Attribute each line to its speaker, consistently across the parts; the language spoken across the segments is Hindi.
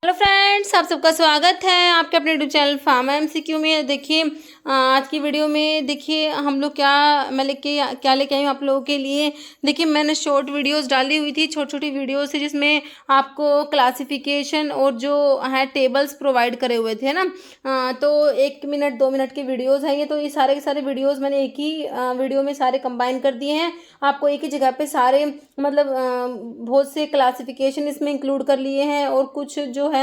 Speaker 1: हेलो फ्रेंड्स, आप सबका स्वागत है आपके अपने यूट्यूब चैनल फार्मा एमसीक्यू में। देखिए आज की वीडियो में देखिए हम लोग क्या लेके आई हूँ आप लोगों के लिए। देखिए मैंने शॉर्ट वीडियोस डाली हुई थी, छोटी छोटी वीडियोस थी जिसमें आपको क्लासिफिकेशन और जो है टेबल्स प्रोवाइड करे हुए थे ना। तो 1 मिनट 2 मिनट के वीडियोस हैं ये। तो ये सारे के सारे वीडियोस मैंने एक ही वीडियो में सारे कंबाइन कर दिए हैं। आपको एक ही जगह पे सारे मतलब बहुत से क्लासिफिकेशन इसमें इंक्लूड कर लिए हैं और कुछ जो है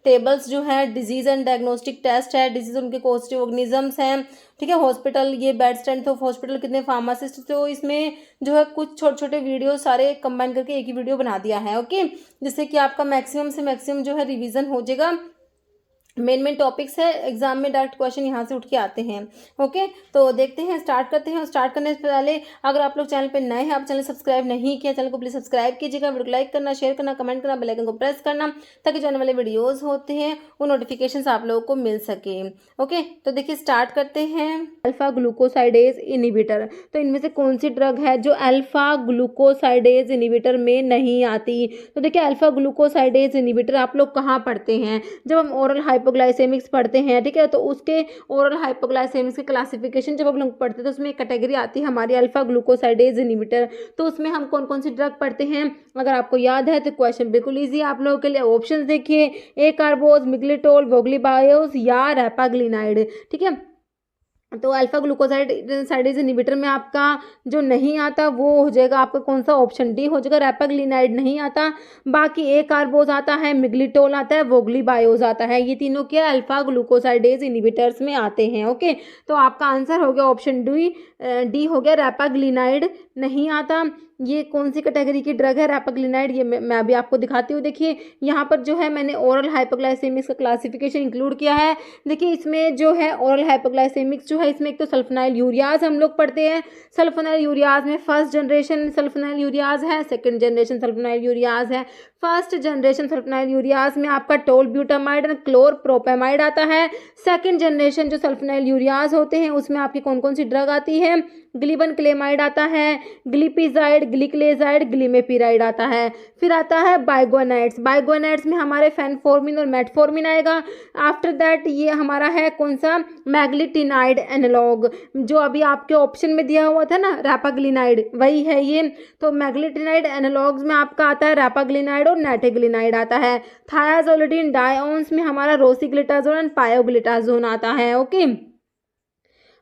Speaker 1: टेबल्स जो है डिजीज एंड डायग्नोस्टिक टेस्ट है, डिजीज उनके कॉस्टिव ऑर्गेनिजम्स हैं, ठीक है। हॉस्पिटल, ये बेड स्ट्रेंथ ऑफ हॉस्पिटल, कितने फार्मासिस्ट, तो इसमें जो है कुछ छोटे छोटे वीडियो सारे कंबाइन करके एक ही वीडियो बना दिया है, ओके। जिससे कि आपका मैक्सिमम से मैक्सिमम जो है रिवीजन हो जाएगा। मेन टॉपिक्स है, एग्जाम में डायरेक्ट क्वेश्चन यहाँ से उठ के आते हैं, ओके। तो देखते हैं, स्टार्ट करते हैं। स्टार्ट करने से पहले अगर आप लोग चैनल पे नए हैं, आप चैनल सब्सक्राइब नहीं किया, चैनल को प्लीज सब्सक्राइब कीजिएगा। वीडियो को लाइक करना, शेयर करना, कमेंट करना, बेल आइकन को प्रेस करना, ताकि जो आने वाले वीडियोज होते हैं वो नोटिफिकेशन आप लोगों को मिल सके, ओके। तो देखिए स्टार्ट करते हैं। अल्फा ग्लूकोसाइडेज इनिबिटर, तो इनमें से कौन सी ड्रग है जो अल्फा ग्लूकोसाइडेज इनिबिटर में नहीं आती? तो देखिए अल्फा ग्लूकोसाइडेज इनिबिटर आप लोग कहाँ पढ़ते हैं? जब हम ओरल हाइपोग्लाइसेमिक्स पढ़ते हैं, ठीक है। तो उसके ओरल हाइपोग्लाइसेमिक्स के क्लासिफिकेशन जब हम लोग पढ़ते हैं तो उसमें एक कैटेगरी आती है हमारी अल्फा ग्लूकोसाइडेज इनिबिटर। तो उसमें हम कौन कौन सी ड्रग पढ़ते हैं अगर आपको याद है तो क्वेश्चन बिल्कुल इजी आप लोगों के लिए। ऑप्शंस देखिए, ए कार्बोज, मिग्लिटोल, वोग्लीबायोज या रैपाग्लिनाइड, ठीक है। तो अल्फा ग्लूकोसाइडेज इनिबिटर में आपका जो नहीं आता वो हो जाएगा आपका कौन सा? ऑप्शन डी हो जाएगा, रैपाग्लिनाइड नहीं आता। बाकी ए कार्बोज आता है, मिग्लिटोल आता है, वोग्लीबायोज आता है, ये तीनों क्या अल्फा ग्लूकोसाइडेज इनिबिटर्स में आते हैं, ओके। तो आपका आंसर हो गया ऑप्शन डी हो गया, रैपाग्लिनाइड नहीं आता। ये कौन सी कैटेगरी की ड्रग है रैपाग्लिनाइड? ये मैं अभी आपको दिखाती हूँ। देखिए यहाँ पर जो है मैंने ओरल हाइपोग्लाइसेमिक्स का क्लासिफिकेशन इंक्लूड किया है। देखिए इसमें जो है ओरल हाइपोग्लाइसेमिक्स जो है इसमें एक तो सल्फोनाइल यूरियाज हम लोग पढ़ते हैं। सल्फोनाइल यूरियाज में फर्स्ट जनरेशन सल्फोनाइल यूरियाज है, सेकंड जनरेशन सल्फोनाइल यूरियाज है। फर्स्ट जनरेशन सल्फोनाइल यूरियाज में आपका टोल ब्यूटामाइड और क्लोरप्रोपेमाइड आता है। सेकंड जनरेशन जो सल्फोनाइल यूरियाज होते हैं उसमें आपकी कौन कौन सी ड्रग आती है? ग्लिबन क्लेमाइड आता है, ग्लिपिजाइड, ग्लिक्लेजाइड, ग्लिमेपिराइड आता है। फिर आता है बाइगोनाइड्स। बाइगोनाइड्स में हमारे फेनफोर्मिन और मेटफोर्मिन आएगा। आफ्टर दैट ये हमारा है कौन सा? मैग्लिटिनाइड एनालॉग, जो अभी आपके ऑप्शन में दिया हुआ था ना रैपाग्लिनाइड, वही है ये। तो मैग्लिटिनाइड एनालॉग्स में आपका आता है रैपाग्लिनाइड और नाइट्रोग्लिनाइड आता है। थायाजोलिडीन डायोन्स में हमारा रोसिग्लिटाजोन एंड पायोग्लिटाजोन आता है, ओके।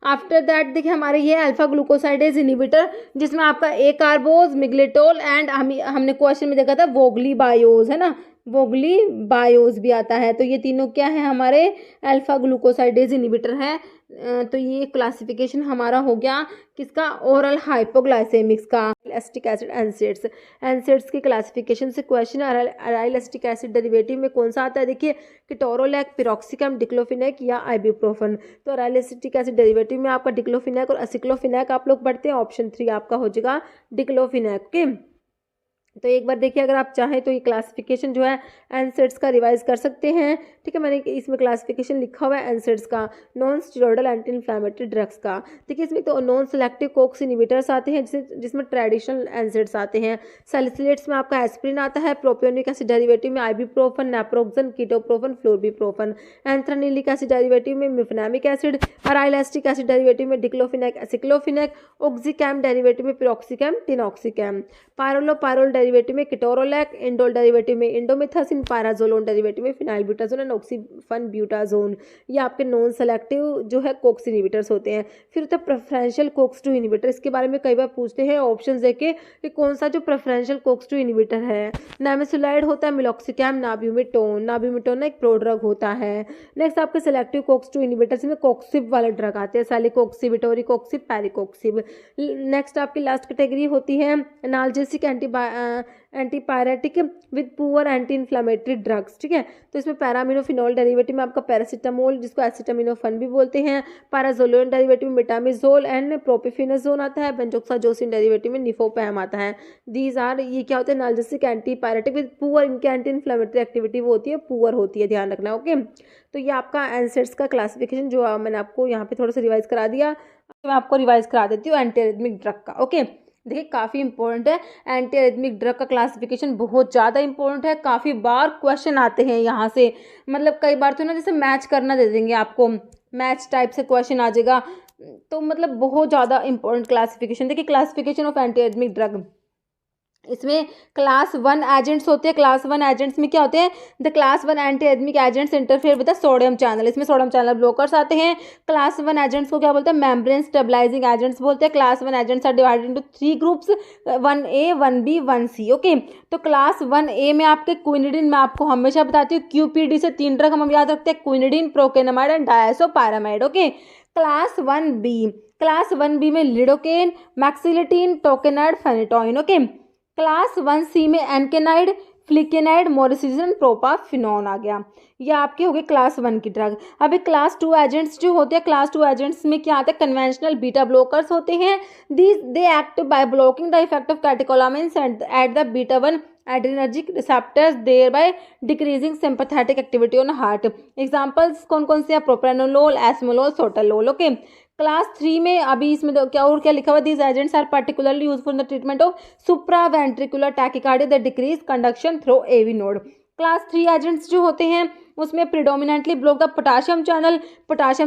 Speaker 1: आफ्टर दैट देखिए हमारे ये अल्फा ग्लूकोसाइडेज इनिबिटर जिसमें आपका ए कार्बोज, मिग्लिटोल एंड हमने क्वेश्चन में देखा था वोग्लीबायोज, है ना, वोग्लीबायोज भी आता है। तो ये तीनों क्या है? हमारे अल्फा ग्लूकोसाइडेज इनिबिटर है। तो ये क्लासिफिकेशन हमारा हो गया किसका? ओरल हाइपोग्लाइसेमिक्स का। एसिटिक एसिड एनसेड्स, एनसेड्स की क्लासिफिकेशन से question aryl acetic acid derivative में कौन सा आता है? देखिए किटोरोलैक, पिरोक्सिकम, डिक्लोफिनेक या आइबुप्रोफेन। तो अराइल एसिटिक एसिड डेरिवेटिव में आपका डिक्लोफिनेक और एसिक्लोफिनेक आप लोग पढ़ते हैं। ऑप्शन 3 आपका हो जाएगा डिक्लोफिनेक, ओके। तो एक बार देखिए अगर आप चाहें तो ये क्लासिफिकेशन जो है एनसेड्स का रिवाइज कर सकते हैं, ठीक है। मैंने इसमें क्लासिफिकेशन लिखा हुआ है एनसेड्स का, non steroidal anti inflammatory drugs का। देखिए इसमें तो नॉन सेलेक्टिव कोक्स इनिबिटर्स आते हैं जिसमें ट्रेडिशनल एनसेड्स आते हैं। सैलिसिलेट्स में आपका एस्प्रिन आता है, प्रोपियोनिक एसिड डेरिवेटिव में ibuprofen, naproxen, ketoprofen, flurbiprofen. Anthranilic acid derivative में mefenamic acid, aryl acetic acid derivative में डिक्लोफिनेक, एसिक्लोफिनेक, ऑक्सीकैम डेरिवेटिव में पिरोक्सिकैम, टिनॉक्सिकैम। पायरोल डेरिवेटिव में किटोरोलैक, इंडोल डेरिवेटिव में इंडोमिथासिन, पाराजोलोन डेरिवेटिव में फिनाइलब्यूटाजोन एंड ऑक्सीफन ब्यूटाजोन। ये आपके नॉन सेलेक्टिव जो है कोक्स इनिबिटर्स होते हैं। फिर होता है प्रेफरेंशियल कोक्स 2 इनिबिटर। इसके बारे में कई बार पूछते हैं ऑप्शंस देके कि कौन सा जो प्रेफरेंशियल कोक्स 2 इनिबिटर है। नाइमेसुलाइड होता है, मिलॉक्सिकैम, नाब्यूमिटोन। नाब्यूमिटोन एक प्रोड्रग होता है। नेक्स्ट आपके सेलेक्टिव कोक्स 2 इनिबिटर्स में कोक्सिब वाले ड्रग आते हैं, सैलिकोक्सिब, इटोरिकोक्सिब, पैरिकोक्सिब। नेक्स्ट आपकी लास्ट कैटेगरी होती है analgesic antipyretic with poor anti inflammatory drugs, ठीक है। तो इसमें पैरामिनोफिनॉल डेरिवेटिव में आपका पैरासिटामोल जिसको एसिटामिनोफन भी बोलते हैं, पाराजोलोन डेरिवेटिव में मेटामिजोल एंड प्रोपिफेनाजोन आता है, बेंजोक्साजोसिन डेरिवेटिव में निफोपैम आता है। दीज आर, ये क्या होते हैं? एनाल्जेसिक एंटीपायरेटिक विद पुअर, इनकी एंटी इन्फ्लेमेटरी एक्टिविटी वो होती है पुअर होती है, ध्यान रखना, ओके। तो ये आपका एनसेड्स का क्लासिफिकेशन जो मैंने आपको यहाँ पे थोड़ा सा रिवाइज करा दिया, मैं आपको रिवाइज करा देती हूँ एंटी एरिथमिक ड्रग का, ओके। देखिए काफ़ी इंपॉर्टेंट है। एंटी एरिथमिक ड्रग का क्लासिफिकेशन बहुत ज़्यादा इंपॉर्टेंट है, काफ़ी बार क्वेश्चन आते हैं यहाँ से। मतलब कई बार तो ना जैसे मैच करना दे देंगे आपको, मैच टाइप से क्वेश्चन आ जाएगा। तो मतलब बहुत ज़्यादा इंपॉर्टेंट क्लासिफिकेशन। देखिए classification of anti arrhythmic drug, इसमें क्लास 1 एजेंट्स होते हैं। क्लास 1 एजेंट्स में क्या होते हैं? The class 1 anti arrhythmic agents interfere with the sodium channel, इसमें सोडियम चैनल ब्लॉकर्स आते हैं। क्लास 1 एजेंट्स को क्या बोलते हैं? मेम्ब्रेन स्टेबलाइजिंग एजेंट्स बोलते हैं। Class 1 agents are divided into 3 groups, 1A 1B 1C। Okay, तो क्लास 1A में आपके क्विनिडिन, मैं आपको हमेशा बताती हूँ QPD से 3 ड्रग हम याद रखते हैं, quinidine, procainamide and disopyramide. Okay, class 1B, class 1B में lidocaine, mexiletine, tocainide, phenytoin. Okay, class 1C में एनकेनाइड, फ्लिकेनाइड, मोरिसिजन, प्रोपाफिनॉन आ गया। ये आपके हो गए क्लास 1 की ड्रग। अभी क्लास 2 एजेंट्स जो होते हैं, क्लास 2 एजेंट्स में क्या आता है? कन्वेंशनल बीटा ब्लॉकर्स होते हैं। They act by blocking the effect of catecholamines at the beta 1 adrenergic receptors, thereby decreasing sympathetic activity on heart। Examples कौन कौन से हैं? Propranolol, esmolol, sotalol. Okay, class 3 में अभी इसमें क्या और क्या लिखा हुआ? These agents are particularly useful in the treatment of supraventricular tachycardia that decrease conduction through AV node. Class 3 agents जो होते हैं उसमें predominantly block the potassium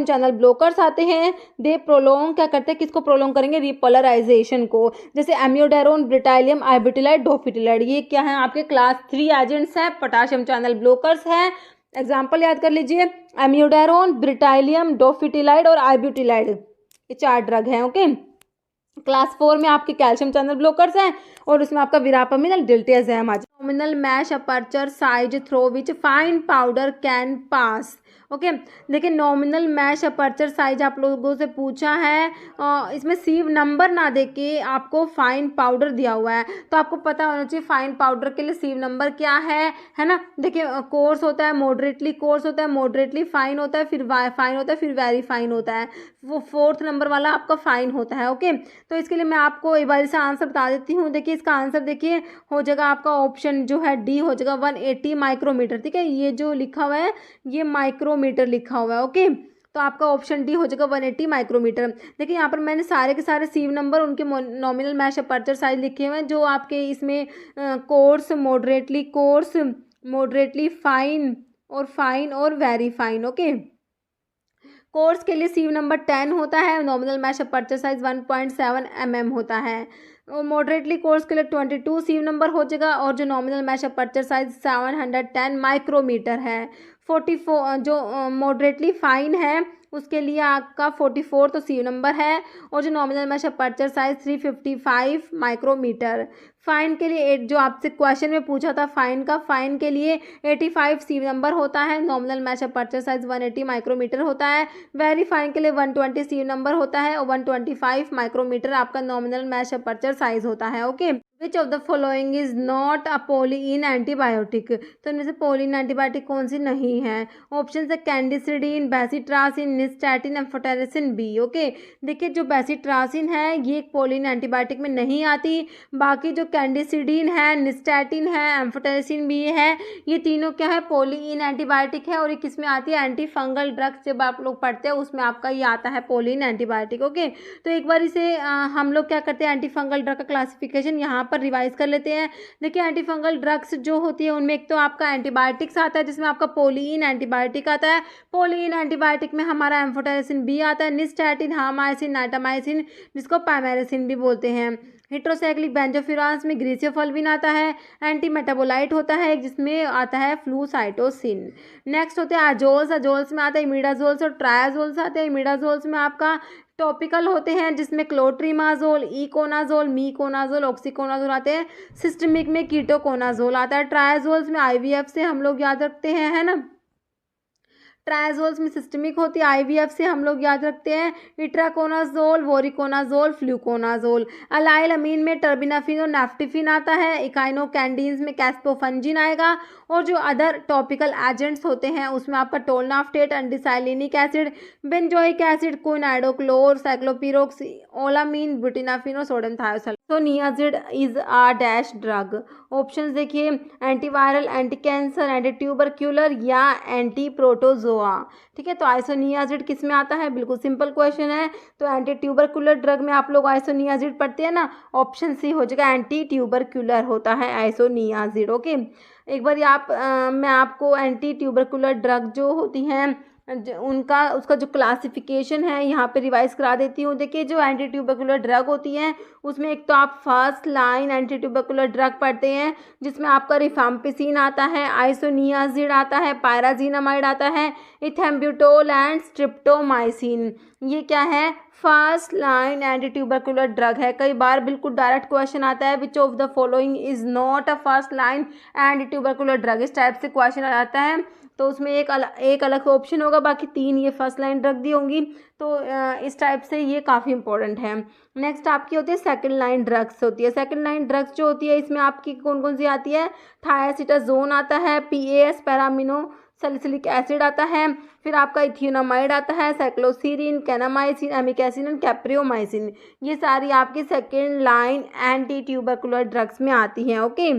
Speaker 1: channel blockers आते हैं। दे प्रोलोंग, क्या करते हैं? किसको प्रोलोंग करेंगे? रिपोलराइजेशन को, जैसे एम्योडेरोन, ब्रिटाइलियम, आइब्यूटिलाइड, डोफिटिलाइड। ये क्या है? आपके क्लास 3 एजेंट्स हैं, पोटाशियम चैनल ब्लॉकर्स हैं। एग्जाम्पल याद कर लीजिए, एम्योडेरोन, ब्रिटाइलियम, डोफिटिलाइड और आइब्यूटिलाइड, ये 4 ड्रग हैं। ओके, क्लास 4 में आपके कैल्शियम चैनल ब्लॉकर्स हैं और उसमें आपका विरापामिन और डिल्टियाज़ैम आ जाए। Nominal mesh aperture size through which fine powder can pass. Okay, देखिए नॉमिनल मैश अपर्चर साइज आप लोगों से पूछा है, इसमें सीव नंबर ना देके आपको फाइन पाउडर दिया हुआ है, तो आपको पता होना चाहिए फाइन पाउडर के लिए सीव नंबर क्या है ना। देखिए कोर्स होता है, मॉडरेटली कोर्स होता है, मॉडरेटली फाइन होता है, फिर फाइन होता है, फिर वेरी फाइन होता है, वो 4th नंबर वाला आपका फाइन होता है। ओके, तो इसके लिए मैं आपको एक बार से आंसर बता देती हूँ। देखिए इसका आंसर देखिए हो जाएगा आपका ऑप्शन जो है डी हो जाएगा 180 माइक्रोमीटर। ठीक है, ये जो लिखा हुआ है ये माइक्रोमीटर लिखा हुआ है। ओके, तो आपका ऑप्शन डी हो जाएगा 180 माइक्रोमीटर। देखिए यहाँ पर मैंने सारे के सारे सीव नंबर उनके नॉमिनल मैश अपर्चर साइज लिखे हुए हैं, जो आपके इसमें कोर्स, मॉडरेटली फाइन और वेरी फाइन। ओके, कोर्स के लिए सीव नंबर 10 होता है, nominal mesh aperture size 1.7 mm होता है। मॉडरेटली कोर्स के लिए 22 सीव नंबर हो जाएगा और जो nominal mesh aperture size 710 micrometre है। 44 जो मॉडरेटली फाइन है उसके लिए आपका 44 तो सीव नंबर है और जो nominal mesh aperture size 355 micrometre. Fine के लिए जो आपसे क्वेश्चन में पूछा था फाइन के लिए 85 सीव नंबर होता है, nominal mesh aperture size 180 micrometre होता है। वेरी फाइन के लिए 120 सीव नंबर होता है और 125 माइक्रोमीटर आपका नॉमिनल मैश अपर्चर साइज होता है। Okay, which of the following is not a pollen antibiotic, तो इनमें से पोलिन एंटीबायोटिक कौन सी नहीं है? ऑप्शन है candicidin, bacitracin, nystatin, amphotericin B. Okay, देखिए जो बेसिट्रासिन है ये एक पोलिन एंटीबायोटिक में नहीं आती, बाकी जो कैंडिसिडीन है, निस्टैटिन है, एम्फोटेरिसिन बी है, ये तीनों क्या है? पोलिन एंटीबायोटिक है और ये किस में आती है? एंटी फंगल ड्रग्स जब आप लोग पढ़ते हैं उसमें आपका ये आता है पोलिन एंटीबायोटिक। ओके, तो एक बार इसे हम लोग क्या करते हैं, एंटी फंगल ड्रग का क्लासिफिकेशन यहाँ पर रिवाइज कर लेते हैं। देखिए एंटी फंगल ड्रग्स जो होती है उनमें एक तो आपका एंटीबायोटिक्स आता है जिसमें आपका पोलिन एंटीबायोटिक आता है, पोलिन एंटीबायोटिक में हमारा एम्फोटेरिसिन बी आता है, निस्टैटिन, हामाइसिन, नाइटामाइसिन जिसको पैमेरिसिन भी बोलते हैं। हेट्रोसाइक्लिक बेंजोफिरान्स में ग्रीसियोफल्विन आता है, एंटी मेटाबोलाइट होता है जिसमें आता है फ्लूसाइटोसिन। नेक्स्ट होते हैं अजोल्स में आता है इमिडाजोल्स और ट्रायाजोल्स आते हैं। इमिडाजोल्स में आपका टॉपिकल होते हैं जिसमें क्लोट्रीमाजोल, इकोनाजोल, मीकोनाजोल, ऑक्सीकोनाजोल आते हैं। सिस्टमिक में कीटोकोनाजोल आता है। ट्रायाजोल्स में आईवीएफ से हम लोग याद रखते हैं, है ना, ट्रायाजोल्स में सिस्टमिक होती है, आईवीएफ से हम लोग याद रखते हैं इट्राकोनाजोल, वोरिकोनाजोल, फ्लूकोनाजोल। अलाइल अमीन में टर्बिनाफिन और नेफ्टिफिन आता है। इकाइनोकैंडीन्स में कैस्पोफंजिन आएगा और जो अदर टॉपिकल एजेंट्स होते हैं उसमें आपका tolnaftate, undecylenic acid, benzoic acid, quiniodochlor, ciclopirox, olamine, butenafine और सोडियम थायोसाइलेट। तो isoniazid is a dash drug. Options देखिए, antiviral, anti cancer, anti tubercular या एंटी प्रोटोजोआ। ठीक है, तो आइसोनियाजिड किस में आता है? बिल्कुल सिंपल क्वेश्चन है। तो एंटी ट्यूबरक्यूलर ड्रग में आप लोग आइसोनियाजिड पढ़ते हैं ना, ऑप्शन सी हो जाएगा, एंटी ट्यूबरक्यूलर होता है आइसोनियाजिड। ओके, एक बार मैं आपको एंटी ट्यूबरकुलर ड्रग जो होती हैं उसका जो क्लासिफिकेशन है यहाँ पे रिवाइज करा देती हूँ। देखिए, जो एंटी ट्यूबरकुलर ड्रग होती हैं उसमें एक तो आप first line anti tubercular drug पढ़ते हैं जिसमें आपका रिफाम्पिसिन आता है, आइसोनियाजिड आता है, पायराजीनामाइड आता है, इथेम्ब्यूटोल एंड स्ट्रिप्टोमाइसिन। ये क्या है? First line anti tubercular drug है। कई बार बिल्कुल डायरेक्ट क्वेश्चन आता है, which of the following is not a first line anti tubercular drug, इस टाइप से क्वेश्चन आ जाता है। तो उसमें एक अलग ऑप्शन होगा, बाकी 3 ये फर्स्ट लाइन ड्रग दी होंगी। तो इस टाइप से ये काफ़ी इंपॉर्टेंट है। नेक्स्ट आपकी होती है सेकंड लाइन ड्रग्स होती है। सेकंड लाइन ड्रग्स जो होती है इसमें आपकी कौन कौन सी आती है? थायासिटाजोन आता है, PAS पैरामिनो सैलिसिलिक एसिड आता है, फिर आपका इथियोनामाइड आता है, साइक्लोसीरिन, कैनामाइसिन, एमिकैसिन एंड कैप्रियोमाइसिन। ये सारी आपकी second line anti tubercular drugs में आती हैं। ओके,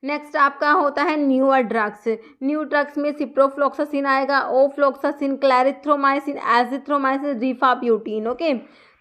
Speaker 1: नेक्स्ट आपका होता है न्यूअर ड्रग्स। न्यू ड्रग्स में सिप्रोफ्लोक्सासिन आएगा, ओफ्लोक्सासिन, क्लैरिथ्रोमाइसिन, एजिथ्रोमाइसिन, रिफाब्यूटिन। ओके,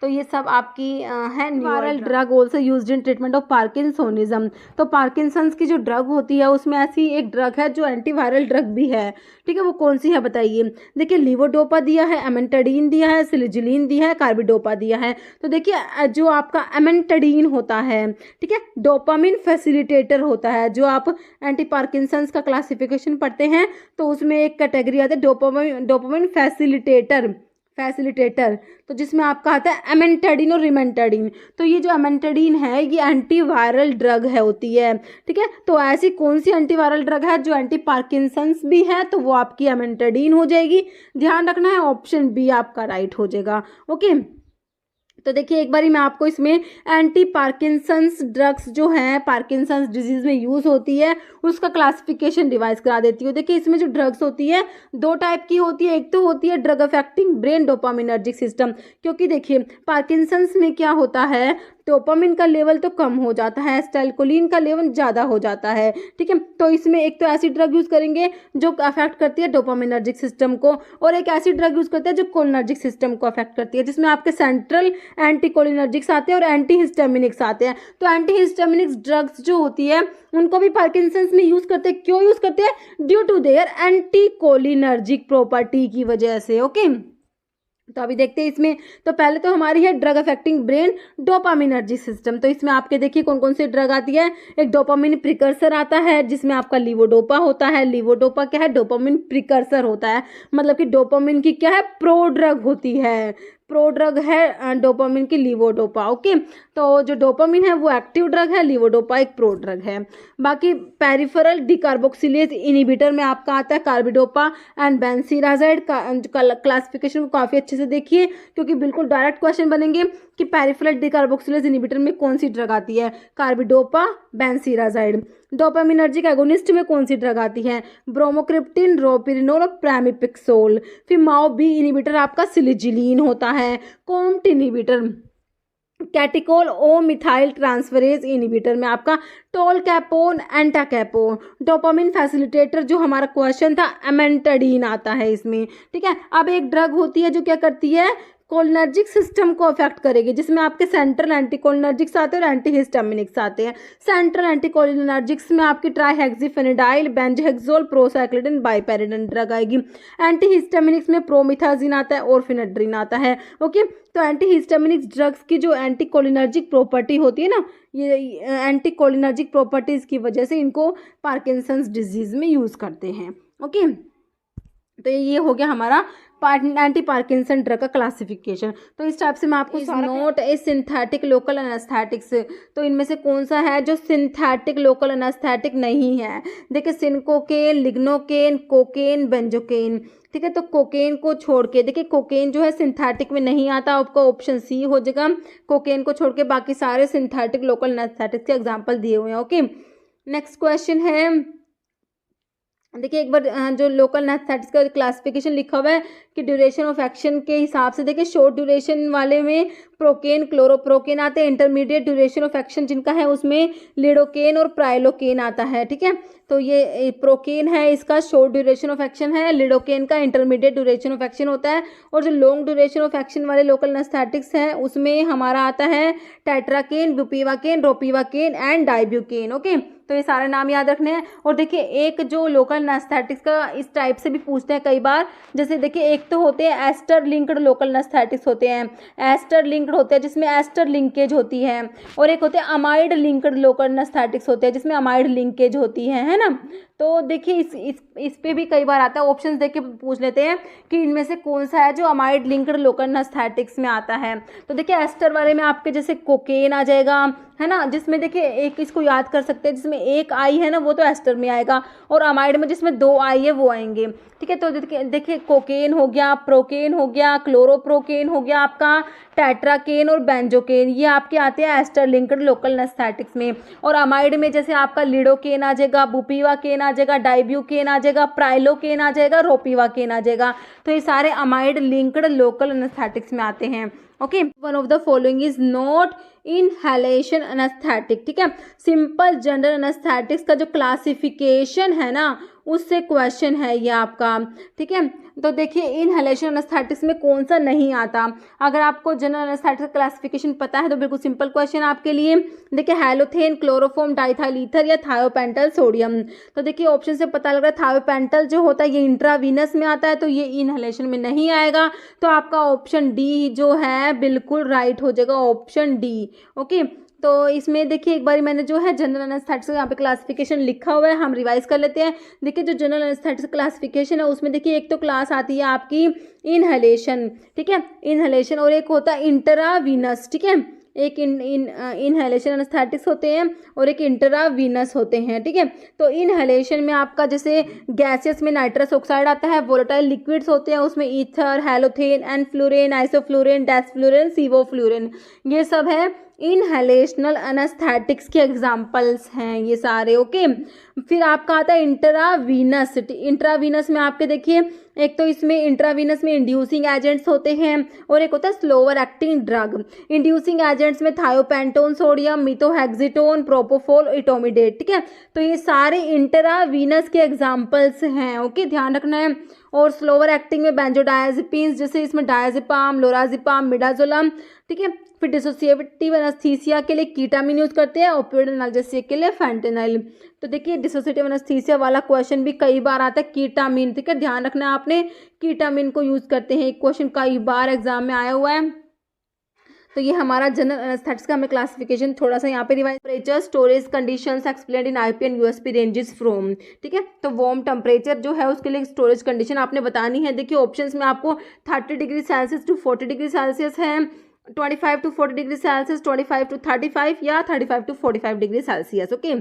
Speaker 1: तो ये सब आपकी है viral drug also used in treatment of parkinsonism. तो पार्किंसंस की जो ड्रग होती है उसमें ऐसी एक ड्रग है जो एंटीवायरल ड्रग भी है। ठीक है, वो कौन सी है बताइए? देखिए, लीवोडोपा दिया है, एमेंटाडीन दिया है, सिलिजिलिन दिया है, कार्बिडोपा दिया है। तो देखिए, जो आपका एमेंटाडीन होता है, ठीक है, डोपामिन फैसिलिटेटर होता है। जो आप एंटी पार्किंसंस का क्लासिफिकेशन पढ़ते हैं तो उसमें एक कैटेगरी आता है डोपामिन फैसिलिटेटर, तो जिसमें आपका आता है एमेंटाडीन और रिमेंटाडीन। तो ये जो एमेंटाडीन है ये एंटीवायरल ड्रग है होती है। ठीक है, तो ऐसी कौन सी एंटीवायरल ड्रग है जो एंटी पार्किंसंस भी है? तो वो आपकी एमेंटाडीन हो जाएगी। ध्यान रखना है, ऑप्शन बी आपका राइट हो जाएगा। ओके, तो देखिए एक बारी मैं आपको इसमें एंटी पार्किंसंस ड्रग्स जो हैं पार्किंसंस डिजीज में यूज़ होती है उसका क्लासिफिकेशन रिवाइज करा देती हूँ। देखिए, इसमें जो ड्रग्स होती है 2 टाइप की होती है। एक तो होती है drug affecting brain dopaminergic system, क्योंकि देखिए पार्किंसंस में क्या होता है, डोपामिन का लेवल तो कम हो जाता है, एसिटाइलकोलिन का लेवल ज़्यादा हो जाता है। ठीक है, तो इसमें एक तो ऐसी ड्रग यूज़ करेंगे जो अफेक्ट करती है डोपामिनर्जिक सिस्टम को, और एक ऐसी ड्रग यूज़ करते हैं जो कोलिनर्जिक सिस्टम को अफेक्ट करती है, जिसमें आपके सेंट्रल एंटीकोलिनर्जिक्स आते हैं और एंटी हिस्टामिनिक्स आते हैं। तो एंटी हिस्टामिनिक्स ड्रग्स जो होती है उनको भी पार्किंसंस में यूज़ करते हैं। क्यों यूज़ करते हैं? Due to their anticholinergic property की वजह से। ओके, तो अभी देखते हैं इसमें। तो पहले तो हमारी है drug affecting brain dopaminergic system. तो इसमें आपके देखिए कौन कौन सी ड्रग आती है। एक डोपामिन प्रिकर्सर आता है जिसमें आपका लीवोडोपा होता है। लीवोडोपा क्या है? डोपामिन प्रिकर्सर होता है, मतलब कि डोपामिन की क्या है? प्रो ड्रग होती है, प्रो ड्रग है डोपामिन की लीवोडोपा। ओके, तो जो डोपामिन है वो एक्टिव ड्रग है, लीवोडोपा एक प्रो ड्रग है। बाकी पेरिफेरल डिकार्बोक्सिलेज इनिबिटर में आपका आता है कार्बिडोपा एंड बेंसीराजाइड का क्लासिफिकेशन को काफ़ी अच्छे से देखिए, क्योंकि बिल्कुल डायरेक्ट क्वेश्चन बनेंगे कि पेरिफेरल डिकार्बोक्सिलेज इनिबिटर में कौन सी ड्रग आती है? कार्बिडोपा, बेंसीराजाइड। डोपामिनर्जिक एगोनिस्ट में कौन सी ड्रग आती है? ब्रोमोक्रिप्टिन, रोपिरिनोल और प्रामिपिक्सोल। फिर माओ बी इनिबिटर आपका सिलिजिलिन होता है। कोम्ट इनिबिटर, कैटिकोल ओ मिथाइल ट्रांसफरेज इनिबिटर में आपका टोलकैपोन, एंटाकैपोन। डोपामिन फैसिलिटेटर जो हमारा क्वेश्चन था एमेंटाडीन आता है इसमें। ठीक है, अब एक ड्रग होती है जो क्या करती है? कोलिनर्जिक सिस्टम को अफेक्ट करेगी, जिसमें आपके सेंट्रल एंटीकोलिनर्जिक्स आते हैं और एंटीहिस्टामिनिक्स आते हैं। सेंट्रल एंटीकोलिनर्जिक्स में आपकी ट्राईहेक्सिफेनिडाइल, बेंजहेक्सोल, प्रोसाइक्लिडिन, बाइपेरिडन ड्रग आएगी। एंटीहिस्टामिनिक्स में प्रोमिथाजिन आता है और फिनेड्रिन आता है। ओके, तो एंटीहिस्टामिनिक्स ड्रग्स की जो एंटीकोलिनर्जिक प्रॉपर्टी होती है ना, ये एंटीकोलिनर्जिक प्रॉपर्टीज की वजह से इनको पार्किंसंस डिजीज में यूज करते हैं। ओके, तो ये हो गया हमारा एंटी पार्किंसन ड्रग का क्लासिफिकेशन। तो इस टाइप से मैं आपको नोट ए सिंथेटिक लोकल एनेस्थेटिक्स, तो इनमें से कौन सा है जो सिंथेटिक लोकल एनेस्थेटिक नहीं है? देखिए, सिनकोकेन, लिग्नोकेन, कोकेन, बेंजोकेन। ठीक है, तो कोकेन को छोड़ के देखिए, कोकेन जो है सिंथेटिक में नहीं आता, आपका ऑप्शन सी हो जाएगा। कोकेन को छोड़ के बाकी सारे सिंथेटिक लोकल एनेस्थेटिक्स के एग्जाम्पल दिए हुए हैं। ओके, नेक्स्ट क्वेश्चन है देखिए एक बार जो लोकल एनेस्थेटिक्स का क्लासिफिकेशन लिखा हुआ है कि ड्यूरेशन ऑफ एक्शन के हिसाब से देखिए शॉर्ट ड्यूरेशन वाले में प्रोकेन क्लोरोप्रोकेन आते हैं, इंटरमीडिएट ड्यूरेशन ऑफ एक्शन जिनका है उसमें लिडोकेन और प्राइलोकेन आता है, ठीक है। तो ये प्रोकेन है इसका शॉर्ट ड्यूरेशन ऑफ एक्शन है, लिडोकेन का इंटरमीडिएट ड्यूरेशन ऑफ एक्शन होता है, और जो लॉन्ग ड्यूरेशन ऑफ एक्शन वाले लोकल एनेस्थेटिक्स हैं उसमें हमारा आता है टेट्राकेन, बुपीवाकेन, रोपीवाकेन एंड डाइब्यूकेन। ओके, तो ये सारे नाम याद रखने हैं। और देखिए एक जो लोकल एनेस्थेटिक्स का इस टाइप से भी पूछते हैं कई बार, जैसे देखिए एक तो होते हैं एस्टर लिंक्ड लोकल एनेस्थेटिक्स होते हैं, एस्टर लिंक्ड होते हैं जिसमें एस्टर लिंकेज होती है, और एक होते हैं अमाइड लिंक्ड लोकल एनेस्थेटिक्स होते हैं जिसमें अमाइड लिंकेज होती है ना। तो देखिए इस पे भी कई बार आता है, ऑप्शंस देख के पूछ लेते हैं कि इनमें से कौन सा है जो अमाइड लिंक्ड लोकल एनेस्थेटिक्स में आता है। तो देखिए एस्टर वाले में आपके जैसे कोकेन आ जाएगा, है ना, जिसमें देखिए एक इसको याद कर सकते हैं जिसमें एक आई है ना वो तो एस्टर में आएगा, और अमाइड में जिसमें दो आई है वो आएंगे, ठीक है। तो देखिए कोकेन हो गया, प्रोकेन हो गया, क्लोरोप्रोकेन हो गया आपका, टेट्राकेन और बेंजोकेन, ये आपके आते हैं एस्टर लिंक्ड लोकल एनेस्थेटिक्स में। और अमाइड में जैसे आपका लिडोकेन आ जाएगा, बुपीवाकेन आ जाएगा, डाइब्यूकेन आ जाएगा, प्राइलोकेन आ जाएगा, रोपीवाकेन आ जाएगा। तो ये सारे अमाइड लिंक्ड लोकल एनेस्थेटिक्स में आते हैं। Okay, one of the following is not inhalation anaesthetic, ठीक है। सिंपल जनरल एनेस्थेटिक्स का जो क्लासिफिकेशन है ना उससे क्वेश्चन है ये आपका, ठीक है। तो देखिए इनहेलेशन एनेस्थेटिक्स में कौन सा नहीं आता, अगर आपको जनरल एनेस्थेटिक्स क्लासिफिकेशन पता है तो बिल्कुल सिंपल क्वेश्चन आपके लिए। देखिए हैलोथेन, क्लोरोफॉर्म, डाइथाइल ईथर या थायोपेंटल सोडियम। तो देखिए ऑप्शन से पता लग रहा है थायोपेंटल जो होता है ये इंट्रावीनस में आता है, तो ये इनहेलेशन में नहीं आएगा। तो आपका ऑप्शन डी जो है बिल्कुल राइट हो जाएगा, ऑप्शन डी। ओके, तो इसमें देखिए एक बार मैंने जो है जनरल एनेस्थेटिक्स का यहाँ पे क्लासिफिकेशन लिखा हुआ है, हम रिवाइज कर लेते हैं। देखिए जो जनरल एनेस्थेटिक्स क्लासिफिकेशन है उसमें देखिए एक तो क्लास आती है आपकी इनहेलेशन, ठीक है, इनहेलेशन, और एक होता है इंट्रावीनस, ठीक है। एक इनहेलेशन एनेस्थेटिक्स होते हैं और एक इंट्रावीनस होते हैं, ठीक है। तो इनहेलेशन में आपका जैसे गैसेस में नाइट्रस ऑक्साइड आता है, वोलेटाइल लिक्विड्स होते हैं उसमें ईथर, हैलोथेन, एनफ्लूरेन, आइसोफ्लूरेन, डेस्फ्लूरेन, सीवोफ्लूरेन, ये सब है इनहेलेशनल एनेस्थेटिक्स के एग्जाम्पल्स हैं ये सारे। ओके, फिर आपका आता है इंट्रावीनस। इंट्रावीनस में आपके देखिए एक तो इसमें इंट्रावीनस में इंड्यूसिंग एजेंट्स होते हैं और एक होता है slower acting drug. Inducing agents में थायोपेंटोन सोडियम, मिथोहेक्सिटोन, प्रोपोफोल, इटोमिडेट, ठीक है। तो ये सारे इंट्रावीनस के एग्जाम्पल्स हैं। ओके, ध्यान रखना है। और स्लोअर एक्टिंग में बेंजोडायजेपिन्स, जैसे इसमें डायजेपाम, लोराजिपाम, मिडाजोलम, ठीक है। फिर डिसोसिएटिव एनेस्थीसिया के लिए कीटामिन यूज करते हैं, ओपियोइड एनाल्जेसिया के लिए फेंटेनाइल। तो देखिए डिसोसिएटिव एनेस्थीसिया वाला क्वेश्चन भी कई बार आता है, कीटामिन, ठीक है, ध्यान रखना है आपने, कीटामिन को यूज करते हैं, एक क्वेश्चन कई बार एग्जाम में आया हुआ है। तो ये हमारा जनरल एनेस्थेटिक्स का हमें क्लासिफिकेशन थोड़ा सा यहाँ पे revise. Temperature, storage conditions explained in IP and USP ranges from, ठीक है। तो वार्म टेम्परेचर जो है उसके लिए स्टोरेज कंडीशन आपने बतानी है। देखिए ऑप्शंस में आपको 30 degree Celsius to 40 degree Celsius है, 25 टू 40 डिग्री सेल्सियस, 25 टू 35 या 35 टू 45 डिग्री सेल्सियस। ओके,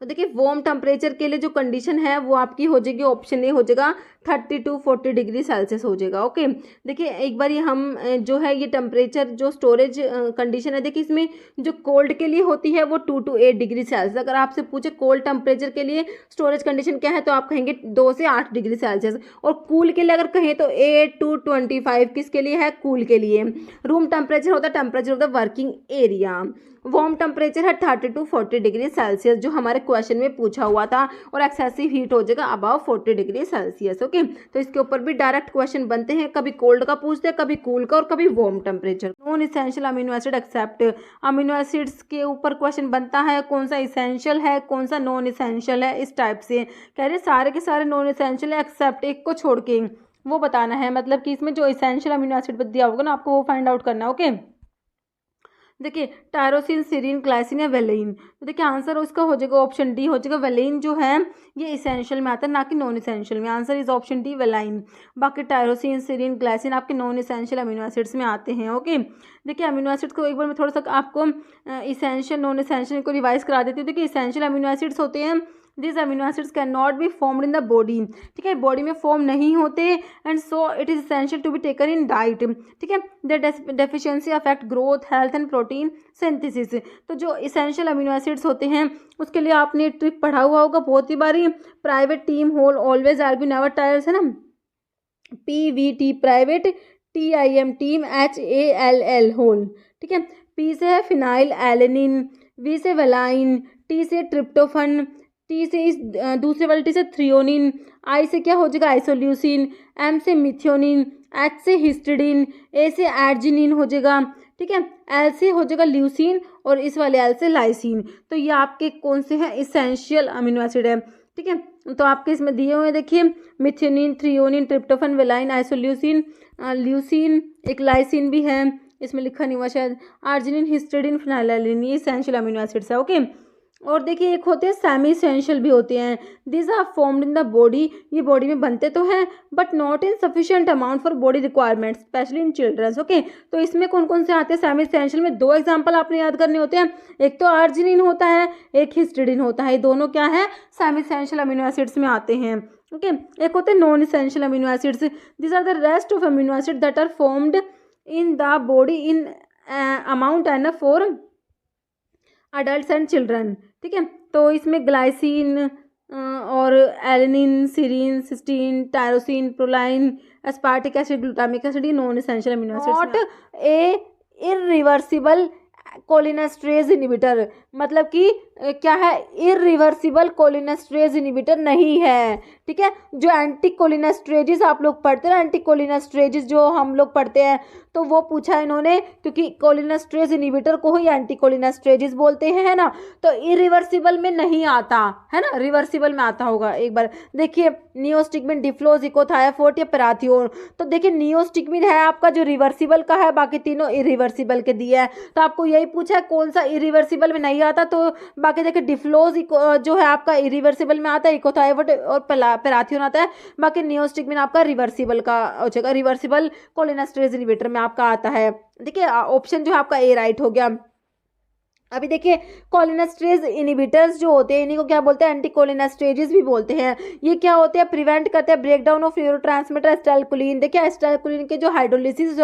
Speaker 1: तो देखिए वार्म टेम्परेचर के लिए जो कंडीशन है वो आपकी हो जाएगी, ऑप्शन ए हो जाएगा 30 टू 40 डिग्री सेल्सियस हो जाएगा। ओके, देखिए एक बार ये हम जो है ये टेम्परेचर जो स्टोरेज कंडीशन है, देखिए इसमें जो कोल्ड के लिए होती है वो 2 to 8 डिग्री सेल्सियस। अगर आपसे पूछे कोल्ड टेम्परेचर के लिए स्टोरेज कंडीशन क्या है तो आप कहेंगे 2 से 8 डिग्री सेल्सियस। और कूल के लिए अगर कहें तो 8 to 25 किसके लिए है, कूल के लिए। रूम टेम्परेचर होता है temperature of the working area. Warm temperature है 30 टू 40 डिग्री सेल्सियस जो हमारे क्वेश्चन में पूछा हुआ था, और एक्सेसिव हीट हो जाएगा अबव 40 डिग्री सेल्सियस। ओके, तो इसके ऊपर भी डायरेक्ट क्वेश्चन बनते हैं, कभी कोल्ड का पूछते हैं, कभी कूल का और कभी warm temperature. Non essential amino acid except, amino acids के ऊपर क्वेश्चन बनता है, कौन सा इसेंशियल है कौन सा नॉन इसेंशियल है, इस टाइप से कह रहे सारे के सारे नॉन इसेंशियल है एक्सेप्ट एक को छोड़ के वो बताना है, मतलब कि इसमें जो इसेंशियल अमीनो एसिड दिया होगा ना आपको वो फाइंड आउट करना है। ओके, देखिए टायरोसिन, सीरीन, ग्लाइसिन या वेलेइन। तो देखिए आंसर उसका हो जाएगा ऑप्शन डी हो जाएगा। वेलेइन जो है ये इसेंशियल में आता है ना कि नॉन इसेंशियल में, answer is option D valine. बाकी टायरोसिन, सीरीन, ग्लाइसिन आपके नॉन इसेंशियल अमीनो एसिड्स में आते हैं। ओके, देखिए अमीनो एसिड्स को एक बार मैं थोड़ा सा आपको इसेंशियल नॉन इसेंशियल को रिवाइज करा देती हूँ। देखिए इसेंशियल अमीनो एसिड्स होते हैं this amino acids can not be formed in the body, ठीक है, बॉडी में फॉर्म नहीं होते, and so it is essential to be taken in diet, ठीक है, the deficiency affect growth, health and protein synthesis. तो जो इसेंशियल अमीनो एसिड्स होते हैं उसके लिए आपने ट्रिक पढ़ा हुआ होगा बहुत ही बारी, private Tim Hall always argue never tires, है ना, PVT private, TIM Tim, HALL Hall, ठीक है। P से है फिनाइल एलेनिन, V से वेलाइन, T से ट्रिप्टोफन, T से इस दूसरे वाले T से थ्रियोनिन, I से क्या हो जाएगा आइसोल्यूसिन, M से मिथियोनिन, H से हिस्टिडिन, A से एर्जिनिन हो जाएगा, ठीक है, L से हो जाएगा ल्यूसिन और इस वाले L से लाइसिन। तो ये आपके कौन से हैं इसेंशियल अमीनो एसिड है, ठीक है। तो आपके इसमें दिए हुए देखिए methionine, threonine, tryptophan, valine, isoleucine, leucine, एक लाइसिन भी है, इसमें लिखा नहीं हुआ शायद, आर्जिनिन, हिस्टिडिन, फिनाइलैलानाइन, ये इसेंशियल अमीनो एसिड्स है, ओके। और देखिए एक होते हैं सेमी इसेंशियल भी होते हैं, this are formed in the body, ये बॉडी में बनते तो हैं but not in sufficient amount for body requirements specially in childrens, okay. तो इसमें कौन कौन से आते हैं सेमी इसेंशियल में, दो एग्जांपल आपने याद करने होते हैं, एक तो आर्जिनिन होता है, एक हिस्टिडिन होता है, ये दोनों क्या है सेमी इसेंशियल अमीनो एसिड्स में आते हैं, ओके। एक होते हैं non essential amino acids, this are the rest of amino acid that are formed in the body in amount enough for adult and children, ठीक है। तो इसमें ग्लाइसिन और alanine, serine, cysteine, tyrosine, proline, aspartic acid, glutamic acid, ये non essential amino acids. Not a irreversible cholinesterase inhibitor, मतलब कि क्या है इरिवर्सिबल कोलिनेस्ट्रेज इनिबिटर नहीं है, ठीक है। जो एंटी कोलिनेस्ट्रेजेस आप लोग पढ़ते हैं, एंटी कोलिनेस्ट्रेजेस जो हम लोग पढ़ते हैं, तो वो पूछा इन्होंने क्योंकि कोलिनेस्ट्रेज इनिबिटर को ही एंटी कोलिनेस्ट्रेजेस बोलते हैं, है ना। तो इरिवर्सिबल में नहीं आता है ना, रिवर्सिबल में आता होगा। एक बार देखिए नियोस्टिग्मिन, डिफ्लोज, इकोथायोफोर्ट या पेराथियोन। तो देखिए नियोस्टिग्मिन है आपका जो रिवर्सिबल का है, बाकी तीनों इरिवर्सिबल के दिए हैं। तो आपको यही पूछा है कौन सा इरिवर्सिबल में नहीं आता, तो बाकी देखिए डिफ्लोज जो है आपका इरिवर्सिबल में आता है, इकोथायोफोर्ट और पेराथियोन आता है, बाकी नियोस्टिग्मिन आपका रिवर्सिबल का हो जाएगा, रिवर्सिबल कोलिनेस्ट्रेज इनिबिटर में आपका आता है। देखिए ऑप्शन जो है आपका ए राइट हो गया। अभी देखिए कोलिनेस्ट्रेज इनिबिटर्स जो होते हैं इन्हीं को क्या बोलते हैं, एंटी कोलिनेस्ट्रेजेस भी बोलते हैं। ये क्या होते हैं, प्रिवेंट करते हैं break down of neurotransmitter acetylcholine. देखिए एसिटाइलकोलिन के जो हाइड्रोलिसिस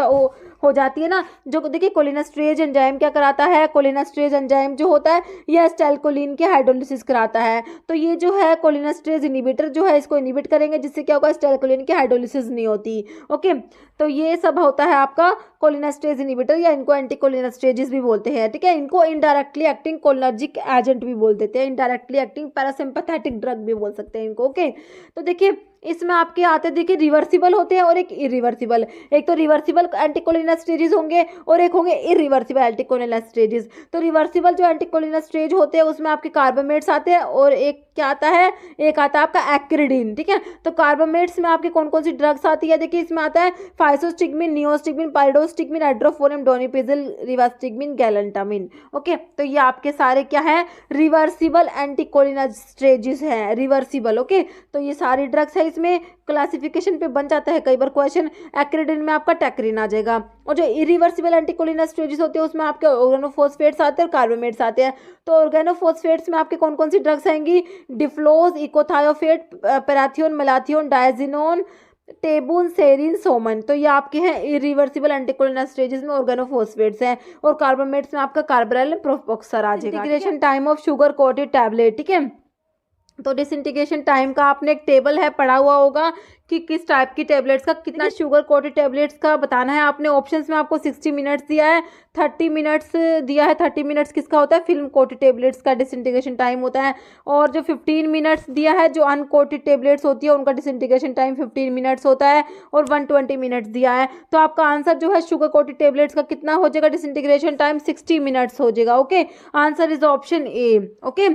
Speaker 1: हो जाती है ना, जो देखिए कोलिनेस्ट्रेज एंजाइम क्या कराता है, कोलिनेस्ट्रेज एंजाइम जो होता है ये एसिटाइलकोलिन के हाइड्रोलिसिस कराता है। तो ये जो है कोलिनेस्ट्रेज इनिबिटर जो है इसको इनिबिट करेंगे, जिससे क्या होगा एसिटाइलकोलिन की हाइड्रोलिसिस नहीं होती, ओके। तो ये सब होता है आपका कोलिनेस्ट्रेज इनिबिटर, या इनको एंटी कोलिनेस्ट्रेजेस भी बोलते हैं, ठीक है। इनको इनडायरेक्टली एक्टिंग कोलिनर्जिक एजेंट भी बोल देते हैं, इनडायरेक्टली एक्टिंग पैरासिम्पैथेटिक ड्रग भी बोल सकते हैं इनको, ओके। तो देखिए इसमें आपके आते देखिए रिवर्सिबल होते हैं और एक इरिवर्सिबल, एक तो रिवर्सिबल एंटीकोलिनेस्ट्रेजेस होंगे और एक होंगे इरिवर्सिबल एंटीकोलिनेस्ट्रेजेस। तो रिवर्सिबल जो एंटीकोलिनेस्ट्रेज होते हैं उसमें आपके कार्बामेट्स आते हैं और एक क्या आता है, एक आता है आपका एक्रिडिन, ठीक है। तो कार्बामेट्स में आपके कौन कौन सी ड्रग्स आती है, देखिए इसमें आता है फाइसोस्टिग्मिन, नियोस्टिग्मिन, पाइरिडोस्टिग्मिन, एड्रोफोनियम, डोनिपेजिल, रिवास्टिग्मिन, गैलेंटामिन, ओके। तो ये आपके सारे क्या है रिवर्सिबल एंटीकोलिनेस्ट्रेजेस हैं, रिवर्सिबल, ओके। तो ये सारी ड्रग्स है, इसमें क्लासिफिकेशन पे बन जाता है कई बार क्वेश्चन, एक्रिडिन में आपका टेक्रिन आ जाएगा। और जो इरिवर्सिबल एंटीकोलिनेस्ट्रेजेस होते हैं उसमें आपके ऑर्गेनोफॉस्फेट्स आते हैं और कार्बामेट्स आते हैं। तो ऑर्गेनोफॉस्फेट्स में आपके कौन कौन सी ड्रग्स आएंगी, डिफ्लोज, इकोथायोफेट, पेराथियोन, मेलाथियोन, डायजिनोन, टेबून, सेरिन, सोमन। तो ये आपके हैं इरिवर्सिबल एंटीकोलिनेस्ट्रेजेस में ऑर्गेनोफॉस्फेट्स हैं, और कार्बामेट्स में आपका कार्बरल, प्रोपोक्सर आ जाएगा। Integration time of sugar coated tablet, ठीक है। तो डिसइंटीग्रेशन टाइम का आपने एक टेबल है पढ़ा हुआ होगा कि किस टाइप की टेबलेट्स का कितना शुगर कोटेड टेबलेट्स का बताना है आपने। ऑप्शंस में आपको 60 मिनट्स दिया है, 30 मिनट्स दिया है। 30 मिनट्स किसका होता है, फिल्म कोटेड टेबलेट्स का डिसइंटीग्रेशन टाइम होता है। और जो 15 मिनट्स दिया है जो अनकोटेड टेबलेट्स होती है उनका डिसइंटीग्रेशन टाइम 15 मिनट्स होता है। और 120 मिनट्स दिया है। तो आपका आंसर जो है शुगर कोटेड टेबलेट्स का कितना हो जाएगा, डिसइंटीग्रेशन टाइम 60 मिनट्स हो जाएगा, okay. Answer is option A, okay.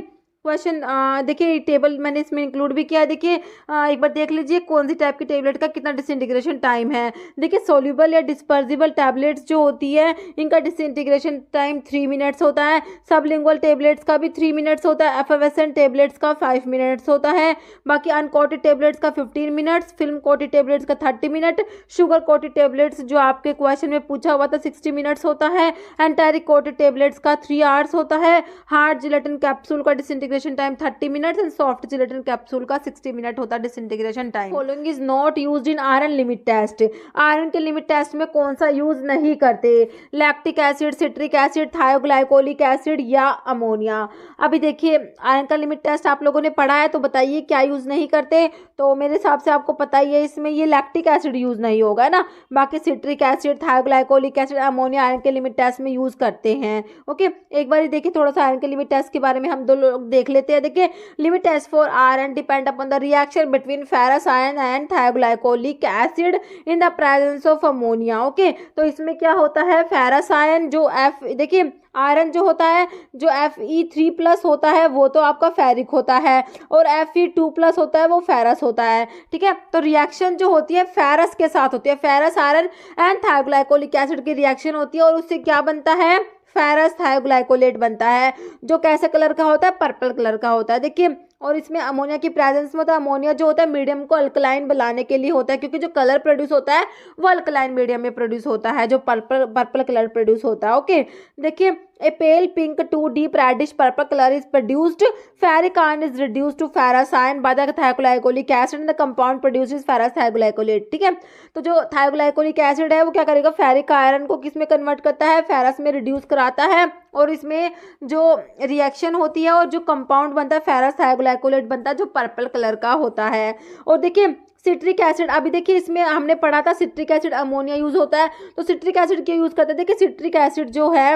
Speaker 1: Question देखिए टेबल मैंने इसमें इंक्लूड भी किया है। देखिए एक बार देख लीजिए कौन सी टाइप की टेबलेट का कितना डिसइंटीग्रेशन टाइम है। देखिए सोल्यूबल या डिस्पर्सिबल टैबलेट्स जो होती है इनका डिसइंटीग्रेशन टाइम 3 मिनट्स होता है। सबलिंगुअल टेबलेट्स का भी 3 मिनट्स होता है। एफेवेसेंट टेबलेट्स का 5 मिनट्स होता है। बाकी अनकोटेड टेबलेट्स का 15 मिनट्स, फिल्म कोटेड टेबलेट्स का 30 मिनट, शुगर कोटेड टेबलेट्स जो आपके क्वेश्चन में पूछा हुआ था 60 मिनट्स होता है। एंटारिक कोटेड टेबलेट्स का 3 आवर्स होता है। हार्ड जिलेटिन कैप्सूल का disintegration disintegration time 30 minutes and soft gelatin capsule का 60 मिनट होता है disintegration time. Following is not used in iron limit test. Iron के लिमिट टेस्ट में कौन सा यूज नहीं करते? Lactic acid, citric acid, thioglycolic acid या अमोनिया। अभी देखिए आयरन का लिमिट टेस्ट आप लोगों ने पढ़ा है, तो बताइए क्या यूज नहीं करते? तो मेरे हिसाब से आपको पता ही है, इसमें ये लैक्टिक एसिड यूज नहीं होगा ना। बाकी citric acid, thioglycolic acid, ammonia iron के लिमिट टेस्ट में यूज करते हैं। ओके, एक बार देखिए थोड़ा सा आयरन के लिमिट टेस्ट के बारे में हम दो लोग देख लेते हैं। देखिए limit test for iron depend upon the reaction between ferrous ion and thioglycolic acid in the presence of ammonia. Okay, तो इसमें क्या होता है, फेरस आयन जो देखिए आयरन जो होता है, जो Fe3+ होता है वो तो आपका फेरिक होता है, और Fe2+ होता है वो फेरस होता है। ठीक है, तो रिएक्शन जो होती है फेरस के साथ होती है, ferrous iron and thioglycolic acid की रिएक्शन होती है, और उससे क्या बनता है, फेरस थायोग्लाइकोलेट बनता है, जो कैसे कलर का होता है, पर्पल कलर का होता है। देखिए, और इसमें अमोनिया की प्रेजेंस में होता है। अमोनिया जो होता है मीडियम को अल्कलाइन बनाने के लिए होता है, क्योंकि जो कलर प्रोड्यूस होता है वो अल्कलाइन मीडियम में प्रोड्यूस होता है, जो पर्पल कलर प्रोड्यूस होता है। ओके, देखिए a pale pink to deep reddish purple color is produced. Ferric iron is reduced to ferrous iron by the thioglycolic acid and the compound produces ferrous thioglycolate। ठीक है, तो जो थायोग्लाइकोलिक एसिड है वो क्या करेगा, फेरिक आयरन को किस में कन्वर्ट करता है, फेरस में रिड्यूस कराता है, और इसमें जो रिएक्शन होती है और जो कंपाउंड बनता है फेरस थायोग्लाइकोलेट बनता है, जो पर्पल कलर का होता है। और देखिए सिट्रिक एसिड, अभी देखिए इसमें हमने पढ़ा था सिट्रिक एसिड अमोनिया यूज होता है, तो सिट्रिक एसिड क्यों यूज करते हैं? देखिए सिट्रिक एसिड जो है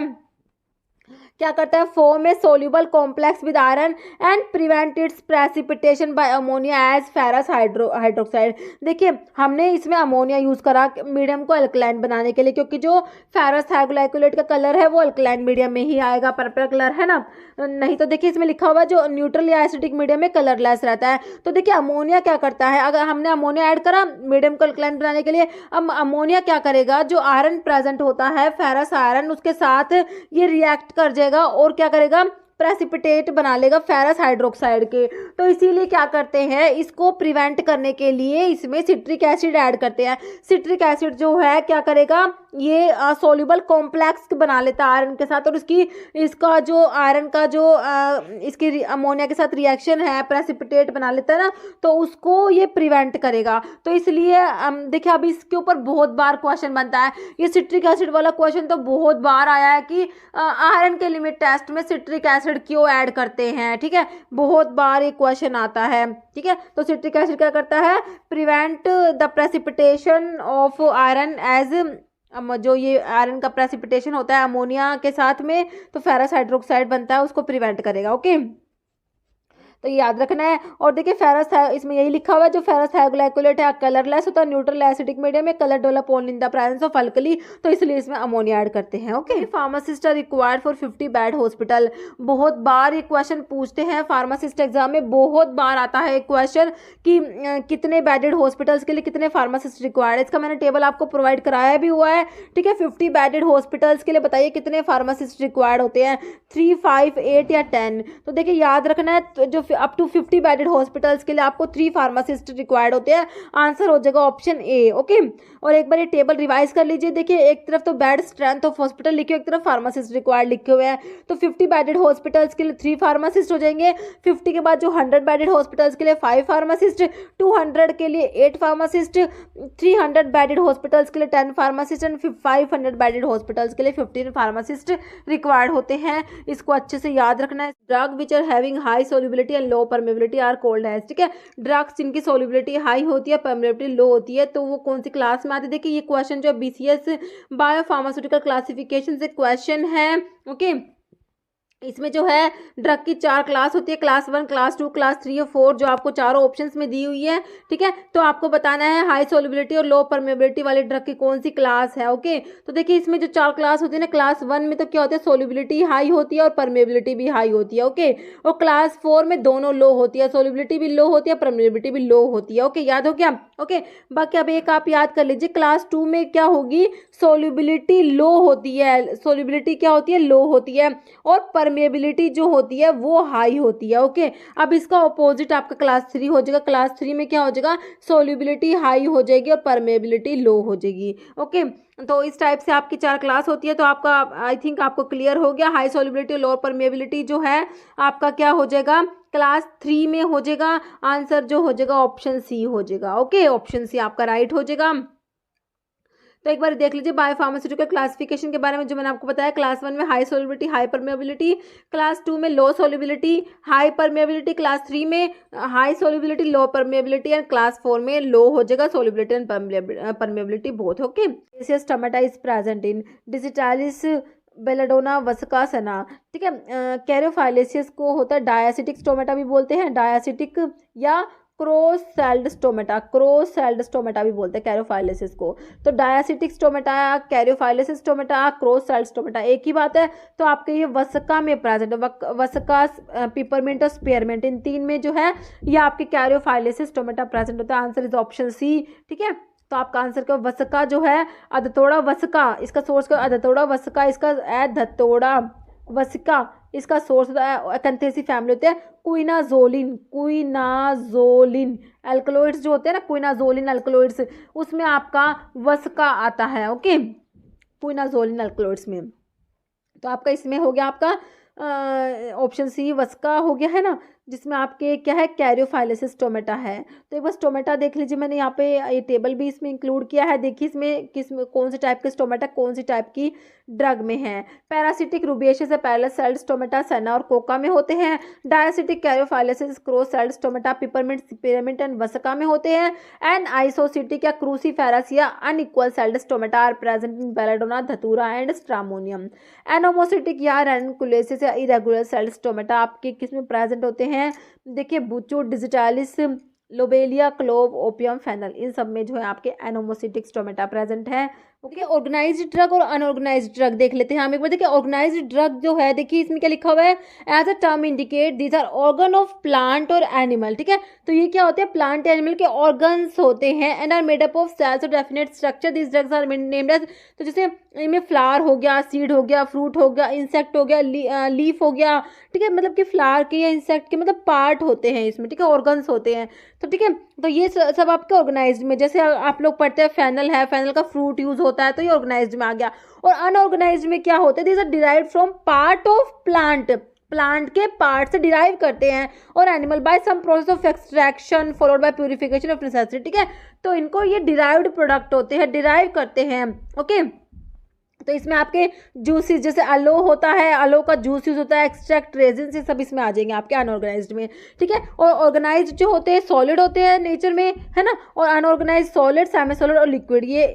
Speaker 1: क्या करता है, फॉर्म में soluble complex with iron and prevent its precipitation by ammonia as ferrous hydroxide. देखिए हमने इसमें अमोनिया यूज करा मीडियम को अल्कलाइन बनाने के लिए, क्योंकि जो फेरस थायोग्लाइकोलेट का कलर है वो अल्कलाइन मीडियम में ही आएगा, पर्पल कलर है ना। नहीं तो देखिए इसमें लिखा हुआ है जो न्यूट्रल या एसिडिक मीडियम में कलरलेस रहता है। तो देखिए अमोनिया क्या करता है, अगर हमने अमोनिया ऐड करा मीडियम को अल्कलाइन बनाने के लिए, अब अमोनिया क्या करेगा, जो आयरन प्रेजेंट होता है फेरस आयरन, उसके साथ ये रिएक्ट कर जाएगा और क्या करेगा, प्रेसिपिटेट बना लेगा फेरस हाइड्रोक्साइड के। तो इसीलिए क्या करते हैं, इसको प्रिवेंट करने के लिए इसमें सिट्रिक एसिड ऐड करते हैं। सिट्रिक एसिड जो है क्या करेगा, ये सोल्यूबल कॉम्प्लेक्स बना लेता है आयरन के साथ, और इसका जो आयरन का जो इसकी अमोनिया के साथ रिएक्शन है प्रेसिपिटेट बना लेता है ना, तो उसको ये प्रिवेंट करेगा। तो इसलिए देखिए अभी इसके ऊपर बहुत बार क्वेश्चन बनता है, ये सिट्रिक एसिड वाला क्वेश्चन तो बहुत बार आया है कि आयरन के लिमिट टेस्ट में सिट्रिक एसिड क्यों ऐड करते हैं। ठीक है, बहुत बार ये क्वेश्चन आता है। ठीक है, तो सिट्रिक एसिड क्या करता है, prevent the precipitation of iron as जो ये आयरन का प्रेसिपिटेशन होता है अमोनिया के साथ में, तो फेरस हाइड्रोक्साइड बनता है, उसको प्रिवेंट करेगा। ओके, तो ये याद रखना है। और देखिए फेरस इसमें यही लिखा हुआ है, जो फेरस थायोग्लाइकोलेट है कलरलेस होता है, न्यूट्रल एसिडिक मीडियम में colour develop only in the presence of alkali, तो इसलिए इसमें अमोनिया ऐड करते हैं। Okay, pharmacist are required for 50 bed hospital. बहुत बार ये क्वेश्चन पूछते हैं फार्मासिस्ट एग्जाम में, बहुत बार आता है क्वेश्चन कि कितने बेडेड हॉस्पिटल्स के लिए कितने फार्मासिस्ट रिक्वायर्ड है। इसका मैंने टेबल आपको प्रोवाइड कराया भी हुआ है। ठीक है, 50 बेडेड हॉस्पिटल्स के लिए बताइए कितने फार्मासिस्ट रिक्वायर्ड होते हैं, 3, 5, 8 या 10। तो देखिए याद रखना है, तो जो अप टू 50 बेडेड हॉस्पिटल्स के लिए आपको 3 फार्मासिस्ट रिक्वायर्ड होते हैं। आंसर हो जाएगा ऑप्शन ए। ओके, और एक बार ये टेबल रिवाइज कर लीजिए। देखिए एक तरफ तो बेड स्ट्रेंथ ऑफ हॉस्पिटल लिखे हुए, एक तरफ फार्मासिस्ट रिक्वायर्ड लिखे हुए हैं। तो 50 बेडेड हॉस्पिटल्स के लिए 3 फार्मासिस्ट हो जाएंगे। 50 के बाद जो 100 बेडेड हॉस्पिटल्स के लिए 5 फार्मासिस्ट, 200 के लिए 8 फार्मासिस्ट, 300 बेडेड हॉस्पिटल्स के लिए 10 फार्मासिस्ट एंड 500 बेडेड हॉस्पिटल्स के लिए 15 फार्मासिस्ट रिक्वायर्ड होते हैं। इसको अच्छे से याद रखना है। Drug which are having high solubility and low permeability are called as. ठीक है, ड्रग्स जिनकी सोल्युबिलिटी हाई होती है, परमेबिलिटी लो होती है, तो वो कौन सी क्लास में आती है? देखिए ये क्वेश्चन जो BCS बायोफार्मास्यूटिकल क्लासिफिकेशन से क्वेश्चन है। ओके, इसमें जो है ड्रग की 4 क्लास होती है, क्लास 1, क्लास 2, क्लास 3 और 4, जो आपको चारों ऑप्शंस में दी हुई है। ठीक है, तो आपको बताना है हाई सोल्युबिलिटी और लो परमेबिलिटी वाली ड्रग की कौन सी क्लास है। ओके, तो देखिए इसमें जो 4 क्लास होती है ना, क्लास 1 में तो क्या होता है, सोल्युबिलिटी हाई होती है और परमेबिलिटी भी हाई होती है। ओके, और क्लास 4 में दोनों लो होती है, सोल्युबिलिटी भी लो होती है, परमेबिलिटी भी लो होती है। ओके, याद हो क्या? ओके, बाकी अब एक आप याद कर लीजिए, क्लास 2 में क्या होगी, सोल्युबिलिटी लो होती है, सोल्युबिलिटी क्या होती है, लो होती है, और परमेबिलिटी जो होती है वो हाई होती है। ओके, अब इसका ऑपोजिट आपका क्लास 3 हो जाएगा। क्लास 3 में क्या हो जाएगा, सोल्यूबिलिटी हाई हो जाएगी और परमेबिलिटी लो हो जाएगी। ओके, तो इस टाइप से आपकी 4 क्लास होती है। तो आपका आई थिंक आपको क्लियर हो गया। हाई सोल्यूबिलिटी लो परमेबिलिटी जो है आपका क्या हो जाएगा, क्लास 3 में हो जाएगा। आंसर जो हो जाएगा ऑप्शन सी हो जाएगा। ओके, ऑप्शन सी आपका राइट हो जाएगा। तो एक बार देख लीजिए बायोफार्मास्यूटिकल क्लासिफिकेशन के बारे में जो मैंने आपको बताया। क्लास 1 में high solubility high permeability, class 2 में low solubility high permeability, class 3 में high solubility low permeability and class 4 में लो हो जाएगा solubility and permeability both. Okay, एसियस stomata is present in digitalis belladonna vasaka senna. ठीक है, कैरोफाइलेसियस को होता है डायासिटिक स्टोमेटा भी बोलते हैं, डायासिटिक या क्रॉस सेल्ड स्टोमेटा भी बोलते हैं कैरोफाइलेसिस को। तो diacytic stomata, caryophyllaceous stomata, cross celled stomata एक ही बात है। तो आपके ये वसका में प्रेजेंट है, वसका, पिपरमिंट और स्पेयरमिंट, इन 3 में जो है ये आपके कैरोफाइलेसिस स्टोमेटा प्रेजेंट होता है। Answer is option C. ठीक है, तो आपका आंसर क्या, वसका जो है अधतोड़ा वसका, इसका सोर्स का अधतोड़ा वसका, इसका अधतोड़ा वसिका, इसका सोर्स होता है एकेंथेसी फैमिली होते हैं। क्विनाजोलिन एल्कलॉइड्स जो होते हैं ना, क्विनाजोलिन एल्कलॉइड्स, उसमें आपका वसका आता है। ओके, क्विनाजोलिन एल्कलॉइड्स में। तो आपका इसमें हो गया आपका ऑप्शन सी वसका हो गया है ना, जिसमें आपके क्या है कैरियोफाइलेसिस स्टोमेटा है। तो एक बार स्टोमेटा देख लीजिए, मैंने यहाँ पे ये टेबल भी इसमें इंक्लूड किया है। देखिए इसमें कौन से टाइप के स्टोमेटा कौन सी टाइप की ड्रग में है। पैरासिटिक रूबिएशियस से पैरेलल सेल्ड स्टोमेटा सना और कोका में होते हैं। Diacytic caryophyllaceous cross celled stomata peppermint, spearmint and vasaka में होते हैं। एंड आइसोसिटिक या क्रूसीफेरस या unequal celled stomata are present in belladonna, datura and stramonium. Anomocytic या रैनकुलेसिस या इरेगुलर सेल्ड स्टोमेटा आपके किस में प्रेजेंट होते हैं, देखिए buchu, digitalis, lobelia, clove, opium, fennel, इन सब में जो है आपके एनोमोसिटिक स्टोमेटा प्रेजेंट है। ओके, ऑर्गेनाइज्ड ड्रग और अनऑर्गेनाइज्ड ड्रग देख लेते हैं हम एक बार। देखिए ऑर्गेनाइज्ड ड्रग जो है, देखिए इसमें क्या लिखा हुआ है, as a term indicate these are organ of plant और एनिमल। ठीक है, तो ये क्या होते हैं, प्लांट एनिमल के ऑर्गन्स होते हैं। And are made up of cells of definite structure, these drugs are named as, तो जैसे इनमें फ्लावर हो गया, सीड हो गया, फ्रूट हो गया, इंसेक्ट हो गया, लीफ हो गया। ठीक है, मतलब कि फ्लावर के या इंसेक्ट के मतलब पार्ट होते हैं इसमें। ठीक है, ऑर्गन्स होते हैं। तो ठीक है, तो ये सब आपके ऑर्गेनाइज्ड में, जैसे आप लोग पढ़ते हैं फेनल है, फेनल का फ्रूट यूज होता है, तो ये ऑर्गेनाइज्ड में आ गया। और अनऑर्गेनाइज्ड में क्या होता है, these are derived from part of plant, plant के पार्ट से डिराइव करते हैं। और animal by some process of extraction followed by purification of necessity. ठीक है, तो इनको ये डिराइव्ड प्रोडक्ट होते हैं, डिराइव करते हैं। ओके, तो इसमें आपके जूसेस, जैसे अलो होता है, अलो का जूस यूज होता है, एक्सट्रैक्ट, रेजिन, से सब इसमें आ जाएंगे आपके अनऑर्गेनाइज्ड में। ठीक है, और ऑर्गेनाइज्ड जो होते हैं सॉलिड होते हैं नेचर में, है ना, और अनऑर्गेनाइज्ड सॉलिड, सेमी सॉलिड और लिक्विड, ये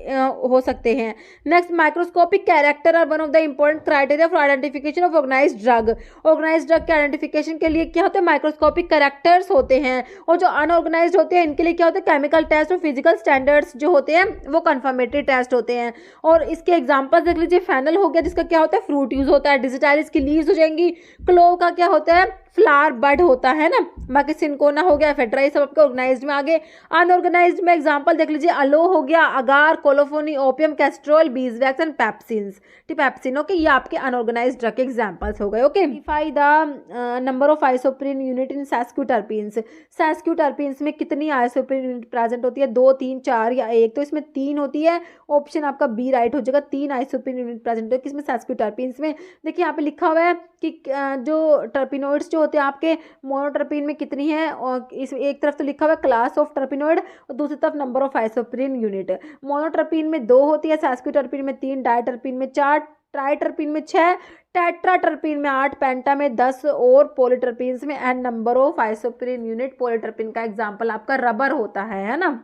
Speaker 1: हो सकते हैं। Next, microscopic character are one of the important criteria for identification of organised drug. Organised drug के आइडेंटिफिकेशन के लिए क्या होता है, माइक्रोस्कोपिक कैरेक्टर्स होते हैं। और जो अनऑर्गेनाइज्ड होते हैं इनके लिए क्या होता है, केमिकल टेस्ट और फिजिकल स्टैंडर्ड्स जो होते हैं वो कंफर्मेटरी टेस्ट होते हैं। और इसके एग्जाम्पल देख लीजिए, फेनल हो गया जिसका क्या होता है, फ्रूट यूज होता है। डिजिटालिस की लीव्स हो जाएंगी। क्लोव का क्या होता है, फ्लावर बड होता है ना। बाकी सिंकोना हो गया, एफेड्रा, ये सब आपके ऑर्गेनाइज्ड में आगे। अनऑर्गेनाइज्ड में एग्जांपल देख लीजिए, अलो हो गया, अगार, कोलोफोनी, ओपियम, कैस्ट्रोल, बीजवैक्स एंड पेप्सिन्स। ठीक, पेप्सिन। ओके, ये आपके अनऑर्गेनाइज्ड ड्रग के एग्जांपल्स हो गए। Okay, define the number of isoprene unit in sesquiterpenes. Sesquiterpenes में कितनी आइसोप्रीन यूनिट प्रेजेंट होती है, 2, 3, 4 या 1? तो इसमें 3 होती है। ऑप्शन आपका बी राइट हो जाएगा, 3 आइसोप्रीन यूनिट प्रेजेंट होती है किसमें, सैस्क्यूटर्पीन्स में। देखिए यहाँ पे लिखा हुआ है कि जो टर्पिनोइड्स जो होते हैं आपके मोनोटर्पिन में कितनी है, और इस एक तरफ तो लिखा हुआ है क्लास ऑफ टर्पिनोइड और दूसरी तरफ number of isoprene unit. Monoterpene में 2 होती है, सैस्क्यूटर्पिन में 3, डायटर्पिन में 4, ट्राइटर्पिन में 6, टेट्राटर्पिन में 8, पेंटा में 10 और पॉलीटर्पिन्स में n number of isoprene unit. Polyterpene का एग्जाम्पल आपका रबर होता है ना।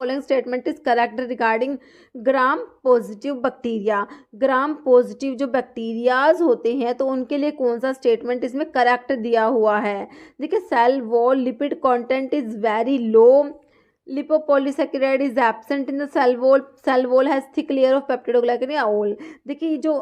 Speaker 1: Following statement is correct regarding gram positive bacteria. Gram positive जो बैक्टीरियाज होते हैं तो उनके लिए कौन सा स्टेटमेंट इसमें करेक्ट दिया हुआ है। देखिए, cell wall lipid content is very low, lipopolysaccharide is absent in the cell wall has thick layer of peptidoglycan या ओल। देखिए जो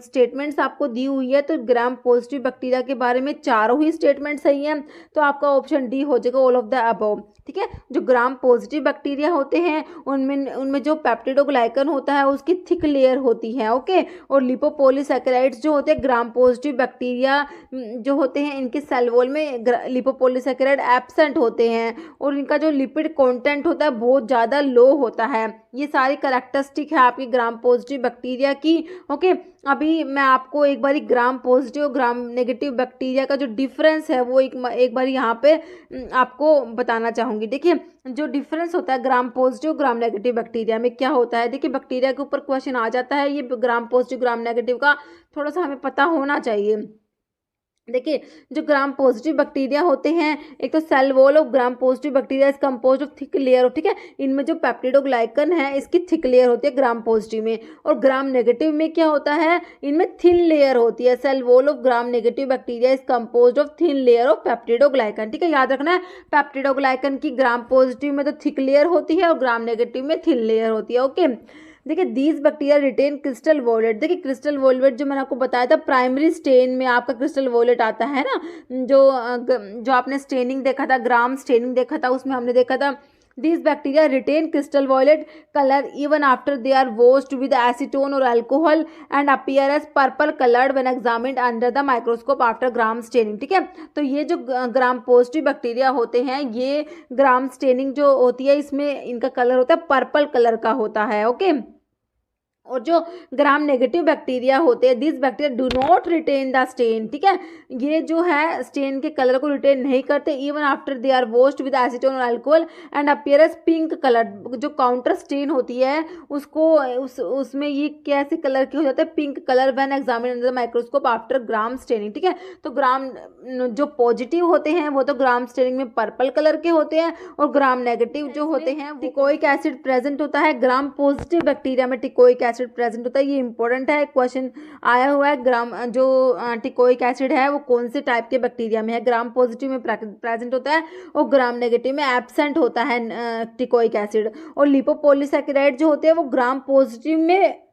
Speaker 1: स्टेटमेंट्स आपको दी हुई है तो ग्राम पॉजिटिव बैक्टीरिया के बारे में चारों ही स्टेटमेंट सही हैं, तो आपका ऑप्शन डी हो जाएगा, ऑल ऑफ द अबव। ठीक है, जो ग्राम पॉजिटिव बैक्टीरिया होते हैं उनमें जो पेप्टिडोग्लाइकन होता है उसकी थिक लेयर होती है। ओके, और लिपोपॉलीसेकेराइड्स जो होते हैं ग्राम पॉजिटिव बैक्टीरिया जो होते हैं इनके सेल वॉल में लिपोपॉलीसेकेराइड एब्सेंट होते हैं और इनका जो लिपिड कंटेंट होता है बहुत ज़्यादा लो होता है। ये सारी कैरेक्टरिस्टिक है आपकी ग्राम पॉजिटिव बैक्टीरिया की। ओके, अभी मैं आपको एक बारी ग्राम पॉजिटिव और ग्राम नेगेटिव बैक्टीरिया का जो डिफरेंस है वो एक बार यहाँ पे आपको बताना चाहूँगी। देखिए जो डिफरेंस होता है gram positive gram negative bacteria में क्या होता है। देखिए बैक्टीरिया के ऊपर क्वेश्चन आ जाता है, ये ग्राम पॉजिटिव ग्राम नेगेटिव का थोड़ा सा हमें पता होना चाहिए। देखिए जो ग्राम पॉजिटिव बैक्टीरिया होते हैं, एक तो cell wall of gram positive bacteria is composed of thick layer. ठीक है, इनमें जो पेप्टिडोग्लाइकन है इसकी थिक लेयर होती है ग्राम पॉजिटिव में, और ग्राम नेगेटिव में क्या होता है, इनमें थिन लेयर होती है। Cell wall of gram negative bacteria is composed of thin layer of peptidoglycan. ठीक है, याद रखना है पेप्टिडोग्लाइकन की ग्राम पॉजिटिव में तो थिक लेयर होती है और ग्राम नेगेटिव में थिन लेयर होती है। ओके, देखिए these bacteria retain crystal violet. देखिए क्रिस्टल वॉलेट जो मैंने आपको बताया था प्राइमरी स्टेन में आपका क्रिस्टल वॉलेट आता है ना, जो आपने स्टेनिंग देखा था, ग्राम स्टेनिंग देखा था, उसमें हमने देखा था these bacteria retain crystal violet color even after they are washed with acetone or alcohol and appear as purple colored when examined under the microscope after gram staining। ठीक है, तो ये जो ग्राम पॉजिटिव बैक्टीरिया होते हैं ये ग्राम स्टेनिंग जो होती है इसमें इनका कलर होता है पर्पल कलर का होता है। ओके, और जो ग्राम नेगेटिव बैक्टीरिया होते हैं this bacteria do not retain the stain. ठीक है, ये जो है स्टेन के कलर को रिटेन नहीं करते even after they are washed with acetone और alcohol and appear as pink colour. जो काउंटर स्टेन होती है उसको उसमें ये कैसे कलर के हो जाते हैं, pink colour when examine under the microscope after gram staining. ठीक है, तो ग्राम जो पॉजिटिव होते हैं वो तो ग्राम स्टेनिंग में पर्पल कलर के होते हैं और ग्राम नेगेटिव जो होते हैं टिकोइक एसिड प्रेजेंट होता है। ग्राम पॉजिटिव बैक्टीरिया में टिकोइक एसिड प्रेजेंट होता है, ये इंपॉर्टेंट है, क्वेश्चन आया हुआ है। ग्राम जो टिकोइक एसिड है वो कौन से टाइप के बैक्टीरिया में है, ग्राम पॉजिटिव में प्रेजेंट होता है और ग्राम नेगेटिव में एब्सेंट होता है टिकोइक एसिड। और लिपोपॉलीसेकेराइड जो होते हैं वो ग्राम पॉजिटिव में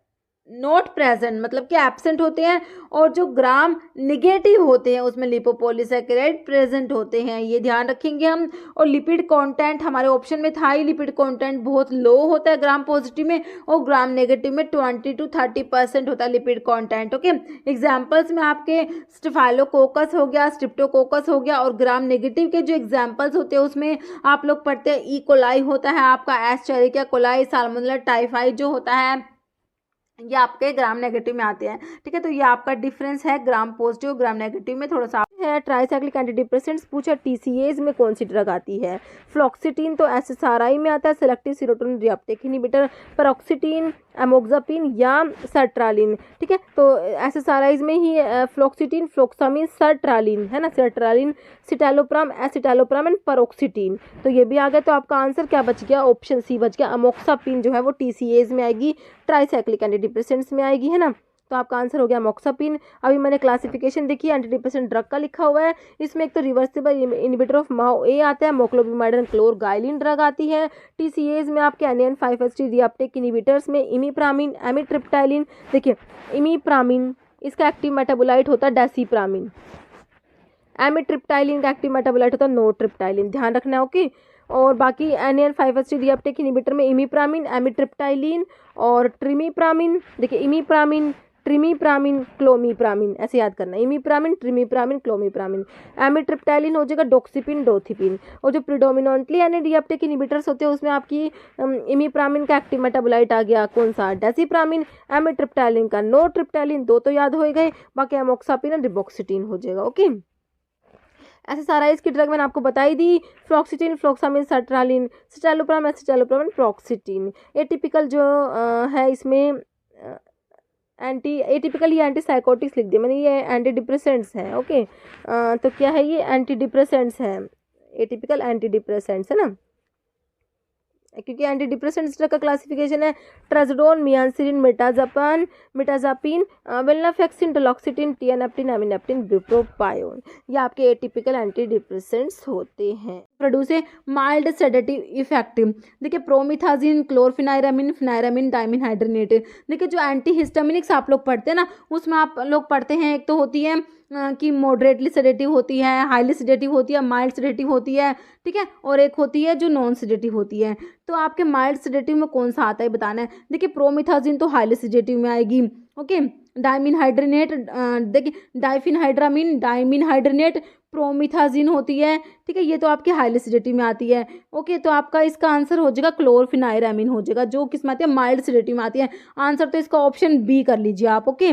Speaker 1: नॉट प्रेजेंट मतलब कि एब्सेंट होते हैं और जो ग्राम निगेटिव होते हैं उसमें लिपोपॉलीसेकेराइड प्रेजेंट होते हैं, ये ध्यान रखेंगे हम। और लिपिड कंटेंट हमारे ऑप्शन में था ही, लिपिड कंटेंट बहुत लो होता है ग्राम पॉजिटिव में और ग्राम नेगेटिव में 20 to 30% होता है लिपिड कंटेंट। ओके, एग्जांपल्स में आपके स्टेफाइलोकोकस हो गया, स्ट्रिप्टोकोकस हो गया, और ग्राम नेगेटिव के जो एग्जाम्पल्स होते हैं उसमें आप लोग पढ़ते हैं ई कोलाई होता है आपका, एस्चेरिचिया कोलाई, साल्मोनेला टाइफाई जो होता है ये आपके ग्राम नेगेटिव में आते हैं। ठीक है, तो ये आपका डिफरेंस है ग्राम पॉजिटिव ग्राम नेगेटिव में थोड़ा सा है। ट्राइसाइक्लिक एंटीडिप्रेसेंट्स पूछा टीसीएज में कौन सी ड्रग आती है। फ्लॉक्सिटिन तो एसएसआरआई में आता है, सेलेक्टिव सीरोटोनिन रिअप्टेक इनहिबिटर, पैरोक्सिटिन, एमोक्सापिन या सर्ट्रालिन। ठीक है, तो एसएसआरआई में ही फ्लॉक्सिटिन, फ्लोक्सामिन, सर्ट्रालिन है ना, सर्ट्रालिन, सिटालोप्राम, एसिटालोप्राम एंड पैरोक्सिटिन। तो ये भी आ गया, तो आपका आंसर क्या बच गया, ऑप्शन सी बच गया। अमोक्सापिन जो है वो टीसीएज में आएगी, ट्राइसाइक्लिक एंटीडिप्रेसेंट्स में आएगी है ना, तो आपका आंसर हो गया अमोक्सापिन। अभी मैंने क्लासिफिकेशन देखी एंटीडिप्रेसेंट ड्रग का लिखा हुआ है, इसमें एक तो रिवर्सिबल इनहिबिटर ऑफ माओ ए आता है, मोक्लोबिमाइड एंड क्लोरगाइलिन ड्रग आती है। टीसीएज में आपके NN5-HT रिअप्टेक इनहिबिटर्स में इमीप्रामिन, एमिट्रिप्टाइलिन। देखिए इमीप्रामिन इसका एक्टिव मेटाबोलाइट होता है डेसिप्रामिन, एमिट्रिप्टाइलिन का एक्टिव मेटाबोलाइट होता है नोट्रिप्टाइलिन, ध्यान रखना है। ओके, और बाकी NN5-HT रिअप्टेक इनहिबिटर में इमीप्रामिन, एमिट्रिप्टाइलिन और ट्रिमीप्रामिन। देखिए इमीप्रामिन, ट्रिमीप्रामिन, क्लोमीप्रामिन, ऐसे याद करना, इमीप्रामिन, ट्रिमीप्रामिन, क्लोमीप्रामिन। एमिट्रिप्टाइलिन हो जाएगा डॉक्सीपिन, डोथिपिन। और जो प्रिडोमिनेंटली एन रिअप्टेक इनहिबिटर्स होते हैं उसमें आपकी इमीप्रामिन का एक्टिव मेटाबोलाइट आ गया कौन सा, डेसिप्रामिन, एमिट्रिप्टाइलिन का नोट्रिप्टाइलिन, दो तो याद हो गए, बाकी एमोक्सापिन और रिबोक्सिटिन हो जाएगा। ओके, एसएसआरआईज की ड्रग मैंने आपको बताई दी, fluoxetine, fluvoxamine, sertraline, citalopram, escitalopram, fluoxetine. Atypical जो है इसमें एटिपिकल ये एंटीसाइकोटिक्स लिख दिया मैंने, ये एंटी डिप्रेसेंट्स हैं। ओके, तो क्या है ये एंटी डिप्रेसेंट्स हैं, एटिपिकल एंटी डिप्रेसेंट्स है ना, क्योंकि एंटी डिप्रेसेंट्स ड्रग का क्लासिफिकेशन है ट्राजोडोन, मियानसिरिन, मिटाजापिन, वेलनाफेक्सिन, डोलॉक्सिटिन, टियानेप्टिन, एमिनेप्टिन, ब्यूप्रोपायोन, ये आपके एटिपिकल एंटी डिप्रेसेंट्स होते हैं। Produce a mild sedative effect. देखिए प्रोमिथाजिन, क्लोरफिनाइरामिन, फिनाइरामिन, डाइमिनहाइड्रेनेट। देखिए जो एंटी हिस्टामिनिक्स आप लोग पढ़ते हैं ना, उसमें आप लोग पढ़ते हैं, एक तो होती है कि मॉडरेटली सेडेटिव होती है, हाईली सेडेटिव होती है, माइल्ड सेडेटिव होती है, ठीक है, और एक होती है जो नॉन सेडेटिव होती है। तो आपके माइल्ड सेडेटिव में कौन सा आता है बताना है। देखिए प्रोमिथाजिन तो हाईली सेडेटिव में आएगी, ओके। डाइमिनहाइड्रेनेट, देखिए डाइफिनहाइड्रामिन, डाइमिनहाइड्रेनेट, प्रोमिथाजिन होती है, ठीक है, ये तो आपकी हाईली सेडेटिव में आती है, ओके। तो आपका इसका आंसर हो जाएगा क्लोरफिनाइरामिन हो जाएगा, जो किस में आती है, माइल्ड सेडेटिव में आती है। आंसर तो इसका ऑप्शन बी कर लीजिए आप, ओके।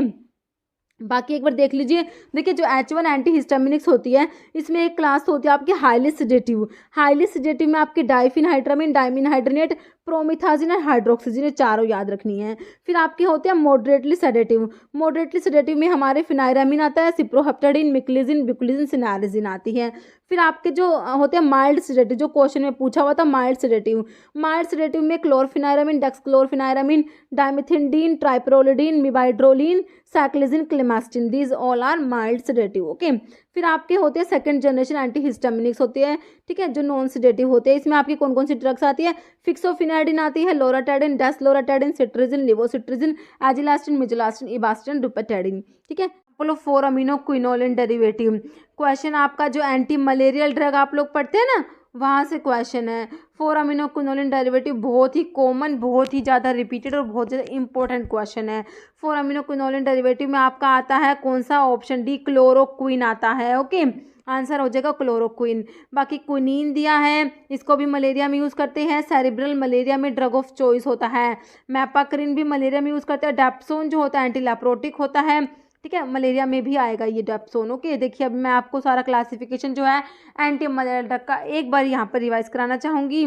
Speaker 1: बाकी एक बार देख लीजिए। देखिए जो H1 एंटी हिस्टामिनिक्स होती है, इसमें एक क्लास होती है आपकी हाईली सेडेटिव। हाईली सेडेटिव में आपकी डाइफिनहाइड्रामिन, डाइमिनहाइड्रेनेट, प्रोमिथाजिन और हाइड्रोक्सीजिन, ये चारों याद रखनी है। फिर आपके होते हैं मॉडरेटली सेडेटिव। मॉडरेटली सेडेटिव में हमारे फिनाइरामिन आता है, सिप्रोहेप्टेडिन, मिक्लिजिन, ब्यूक्लिजिन, सिनारिजिन आती है। फिर आपके जो होते हैं माइल्ड सेडेटिव, जो क्वेश्चन में पूछा हुआ था माइल्ड सेडेटिव। माइल्ड सेडेटिव में chlorpheniramine, dexchlorpheniramine, dimethindene, triprolidine, mebhydrolin, cyclizine, clemastine, these all are mild sedative, okay. फिर आपके होते हैं सेकंड जनरेशन एंटी हिस्टामिनिक्स होते हैं, ठीक है, जो नॉन सेडेटिव होते हैं। इसमें आपकी कौन कौन सी ड्रग्स आती है, फिक्सोफिनाइडिन आती है, लोराटाइडिन, डेसलोराटाइडिन, सिट्रिजिन, लिवोसिट्रिजिन, एजिलास्टिन, मिजोलास्टिन, इबास्टिन, डुपेटाइडिन, ठीक है। Apollo 4 amino quinoline derivative. Question आपका जो एंटी मलेरियल ड्रग आप लोग पढ़ते हैं ना, वहाँ से क्वेश्चन है। 4 अमीनो क्विनोलिन डेरिवेटिव बहुत ही कॉमन, बहुत ही ज़्यादा रिपीटेड और बहुत ज़्यादा इंपॉर्टेंट क्वेश्चन है। 4 अमीनो क्विनोलिन डेरिवेटिव में आपका आता है कौन सा, ऑप्शन डी क्लोरोक्विन आता है, ओके। आंसर हो जाएगा क्लोरोक्विन। बाकी क्विनीन दिया है, इसको भी मलेरिया में यूज़ करते हैं, सेरिब्रल मलेरिया में ड्रग ऑफ चॉइस होता है। मैपाक्रिन भी मलेरिया में यूज़ करते हैं। डेप्सोन जो होता है एंटीलेप्रोटिक होता है, ठीक है, मलेरिया में भी आएगा ये डेप्सोन, ओके। देखिए अब मैं आपको सारा क्लासिफिकेशन जो है एंटी मलेरियल ड्रग का एक बार यहाँ पर रिवाइज कराना चाहूँगी,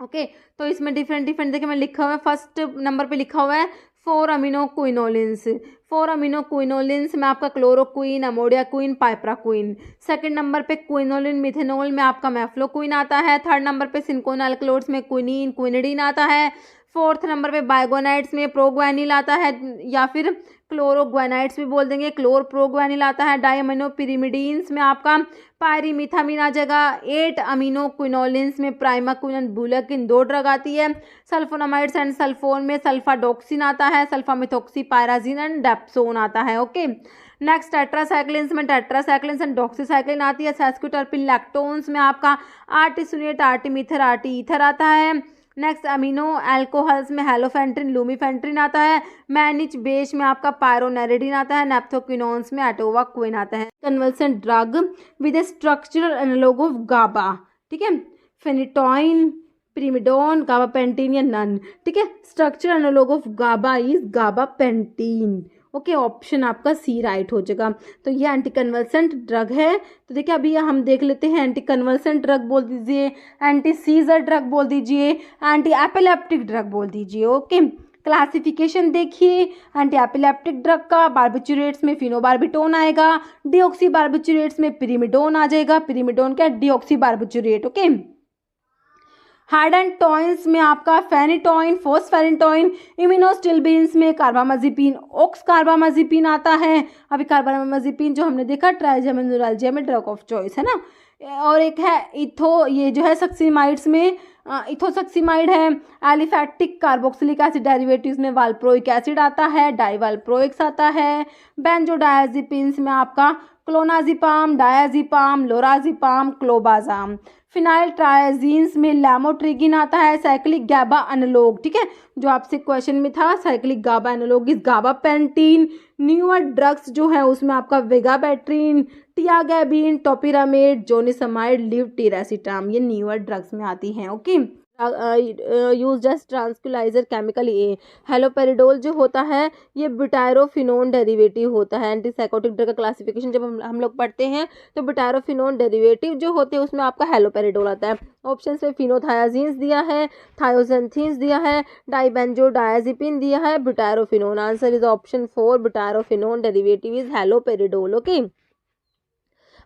Speaker 1: ओके। तो इसमें डिफरेंट देखिए मैं लिखा हुआ है, फर्स्ट नंबर पे लिखा हुआ है 4 अमीनो क्विनोलिन्स। 4 अमीनो क्विनोलिन्स में आपका क्लोरोक्विन, अमोडियाक्विन, पाइप्राक्विन। सेकंड नंबर पे क्विनोलिन मिथेनॉल में आपका मैफ्लोक्विन आता है। थर्ड नंबर पे सिंकोन अल्कलोड्स में क्विनीन, क्विनिडीन आता है। फोर्थ नंबर पे बायोगोनाइड्स में प्रोग्वानिल आता है, या फिर क्लोरोग्वानाइड्स भी बोल देंगे, क्लोरप्रोग्वानिल आता है। डाइअमीनोपिरिमिडीन्स में आपका पायरीमिथामिन आ जाएगा। 8 अमीनो क्विनोलिन्स में प्राइमाक्विन एंड बुलेकिन 2 ड्रग आती है। सल्फोनामाइड्स एंड सल्फोन में सल्फाडोक्सिन आता है, सल्फामिथोक्सी पायराजिन एंड डेप्सोन आता है, ओके। नेक्स्ट टेट्रासाइक्लिन्स में टेट्रासाइक्लिन्स एंड डॉक्सीसाइक्लिन आती है। सेस्क्विटर्पिन लैक्टोन्स में आपका आर्टिसुनेट, आर्टिमीथर, आर्टीईथर आता है। नेक्स्ट अमीनो एल्कोहल्स में हेलोफेंट्रिन, लूमीफेंट्रिन आता है। मैनिच बेस में आपका पायरोनेरिडिन आता है। नेप्थोक्विनोन्स में एटोवाक्विन आता है। Convulsant drug with a structural analogue of GABA, ठीक है, फेनिटोइन, प्रिमिडोन, गाबापेंटीन या नन, ठीक है। Structural analogue of GABA is gabapentin, okay. Option आपका सी राइट हो जाएगा। तो ये एंटी कन्वल्सेंट ड्रग है। तो देखिए अभी हम देख लेते हैं, एंटी कन्वल्सेंट ड्रग बोल दीजिए, एंटी सीजर ड्रग बोल दीजिए, एंटी एपिलेप्टिक ड्रग बोल दीजिए, ओके। क्लासिफिकेशन देखिए एंटी एपिलेप्टिक ड्रग का, बार्बिचुरेट्स में फिनोबार्बिटोन आएगा, डिऑक्सी बार्बिचुरेट्स में पिरिमिडोन आ जाएगा। पिरिमिडोन क्या, डिऑक्सी बार्बिचुरेट, ओके। हाइडेंटोइंस में आपका फेनिटोइन, फोस्फेरिनटोइन, इम्यूनोस्टिल्बिन्स में कार्बामाजिपिन, ऑक्स कार्बामाजिपिन आता है। अभी कार्बामाजिपिन जो हमने देखा ट्राइजेमिनोलजिया में ड्रग ऑफ चॉइस है ना। और एक है इथो, ये जो है सक्सीमाइड्स में इथोसक्सीमाइड है। एलिफैक्टिक कार्बोक्सिलिक एसिड डेरिवेटिव्स में वाल्प्रोइक एसिड आता है, डाइवाल्प्रोइक्स आता है। बेंजोडायाजिपिन्स में आपका क्लोनाजिपाम, डायाजिपाम, लोराजिपाम, क्लोबाजाम। फिनाइल ट्राइजीन्स में लैमोट्रिगिन आता है। साइक्लिक गाबा एनालॉग, ठीक है, जो आपसे क्वेश्चन में था, cyclic GABA analogue is gabapentin. Newer drugs जो है उसमें आपका वेगाबैट्रिन, टियागैबिन, टोपिरामेड, जोनिसमाइड, लिवटिरासिटाम, ये न्यूअर ड्रग्स में आती हैं, ओके। यूज एज ट्रांसक्यूलाइजर केमिकल ए। हेलोपेरिडोल जो होता है ये ब्यूटायरोफिनोन डेरिवेटिव होता है। एंटीसाइकोटिक ड्रग का क्लासिफिकेशन जब हम लोग पढ़ते हैं तो ब्यूटायरोफिनोन डेरिवेटिव जो होते हैं उसमें आपका हेलोपेरिडोल आता है। ऑप्शन में फिनोथायाजीन्स दिया है, थायोजेंथीन्स दिया है, डाइबेंजोडायाजिपिन दिया है, butyrophenone. Answer is option 4, butyrophenone derivative is haloperidol, okay.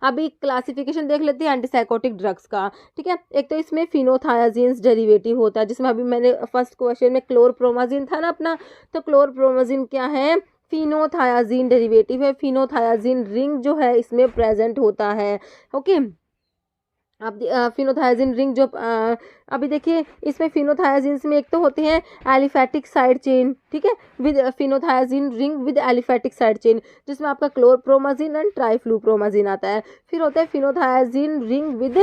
Speaker 1: अभी क्लासिफिकेशन देख लेते हैं एंटीसाइकोटिक ड्रग्स का, ठीक है। एक तो इसमें फिनोथायाजीन्स डेरिवेटिव होता है, जिसमें अभी मैंने फर्स्ट क्वेश्चन में क्लोरप्रोमाजिन था ना अपना, तो क्लोरप्रोमाजिन क्या है, फिनोथायाजीन डेरिवेटिव है। फिनोथायाजीन रिंग जो है इसमें प्रेजेंट होता है, ओके। आप फिनोथायजिन रिंग जो अभी देखिए इसमें फिनोथायजिन्स में एक तो होते हैं एलिफैटिक साइड चेन, ठीक है, with phenothiazine ring with aliphatic side chain, जिसमें आपका क्लोरप्रोमाजिन एंड ट्राइफ्लूप्रोमाजिन आता है। फिर होता है फिनोथायजिन रिंग विद